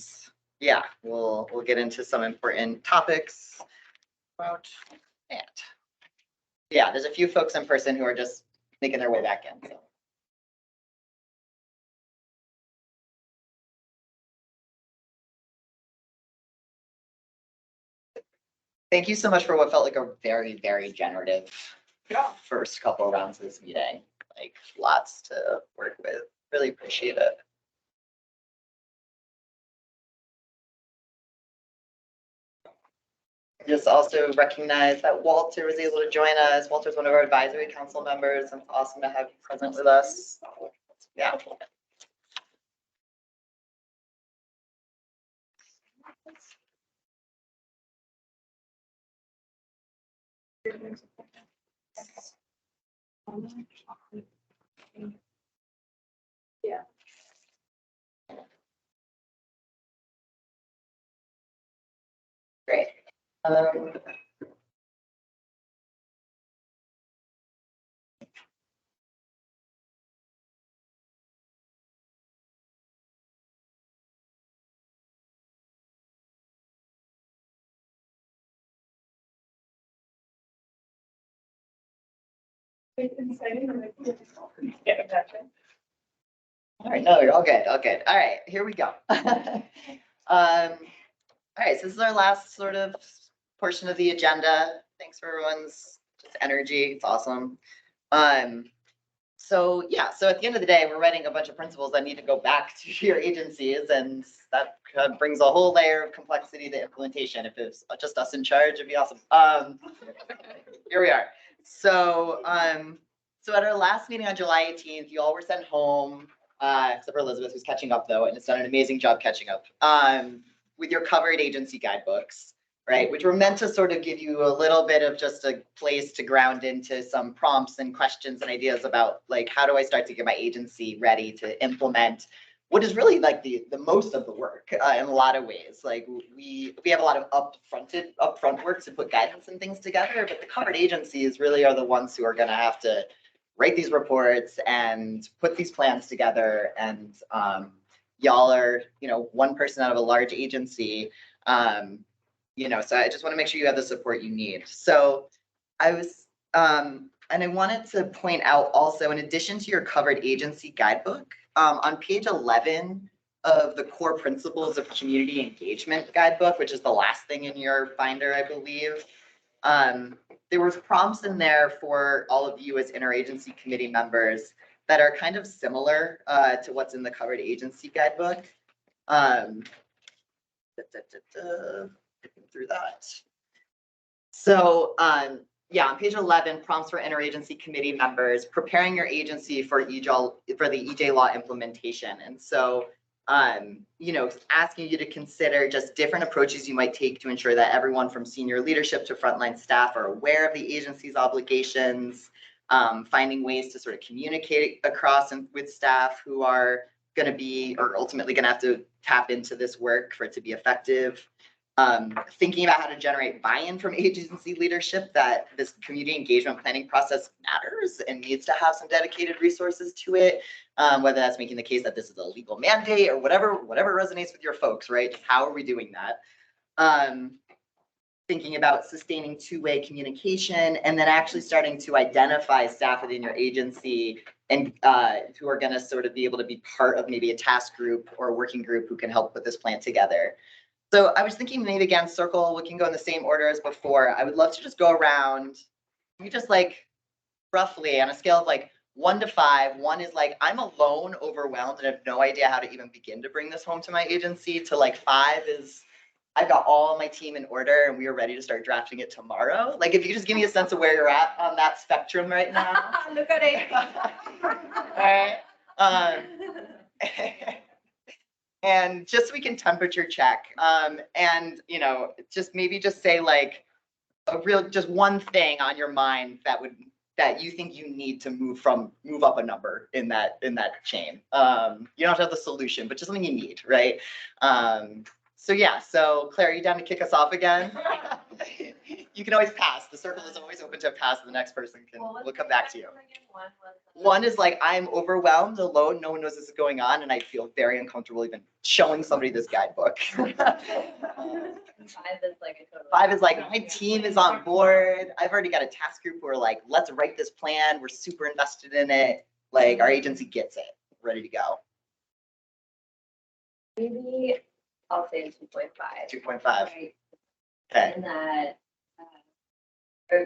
yeah, we'll get into some important topics about that. Yeah, there's a few folks in person who are just making their way back in. So. Thank you so much for what felt like a very, very generative first couple of rounds of this meeting. Like lots to work with. Really appreciate it. Just also recognize that Walter was able to join us. Walter's one of our advisory council members, and it's awesome to have you present with us. Yeah. Yeah. Great. All right, no, you're all good, all good. All right, here we go. All right, so this is our last sort of portion of the agenda. Thanks for everyone's just energy. It's awesome. So yeah, so at the end of the day, we're writing a bunch of principles that need to go back to your agencies, and that brings a whole layer of complexity to implementation. If it's just us in charge, it'd be awesome. Here we are. So so at our last meeting on July 18th, you all were sent home, except for Elizabeth, who's catching up though, and has done an amazing job catching up, with your covered agency guidebooks, right? Which were meant to sort of give you a little bit of just a place to ground into some prompts and questions and ideas about like, how do I start to get my agency ready to implement what is really like the most of the work in a lot of ways. Like we have a lot of upfront work to put guidance and things together, but the covered agencies really are the ones who are going to have to write these reports and put these plans together. And y'all are, one person out of a large agency, so I just want to make sure you have the support you need. So I was, and I wanted to point out also, in addition to your covered agency guidebook, on page 11 of the core principles of community engagement guidebook, which is the last thing in your binder, I believe, there was prompts in there for all of you as interagency committee members that are kind of similar to what's in the covered agency guidebook. Through that. So yeah, on page 11, prompts for interagency committee members, preparing your agency for the EJ law implementation. And so, asking you to consider just different approaches you might take to ensure that everyone from senior leadership to frontline staff are aware of the agency's obligations, finding ways to sort of communicate across and with staff who are going to be, or ultimately going to have to tap into this work for it to be effective. Thinking about how to generate buy-in from agency leadership, that this community engagement planning process matters and needs to have some dedicated resources to it, whether that's making the case that this is a legal mandate or whatever resonates with your folks, right? How are we doing that? Thinking about sustaining two-way communication, and then actually starting to identify staff within your agency and who are going to sort of be able to be part of maybe a task group or a working group who can help put this plan together. So I was thinking maybe again, circle, we can go in the same order as before. I would love to just go around, you just like roughly on a scale of like 1 to 5. 1 is like, I'm alone, overwhelmed, and have no idea how to even begin to bring this home to my agency, to like 5 is, I've got all my team in order and we are ready to start drafting it tomorrow. Like, if you could just give me a sense of where you're at on that spectrum right now. Look at it. Alright, and just so we can temperature check, and, you know, just maybe just say like just one thing on your mind that you think you need to move up a number in that chain. You don't have to have the solution, but just something you need, right? So yeah, so Claire, are you down to kick us off again? You can always pass. The circle is always open to pass. The next person will come back to you. One is like, I'm overwhelmed, alone, no one knows this is going on, and I feel very uncomfortable even showing somebody this guidebook. 5 is like, my team is on board. I've already got a task group who are like, let's write this plan. We're super invested in it. Like, our agency gets it, ready to go. Maybe I'll say 2.5. 2.5. Right. Okay. In that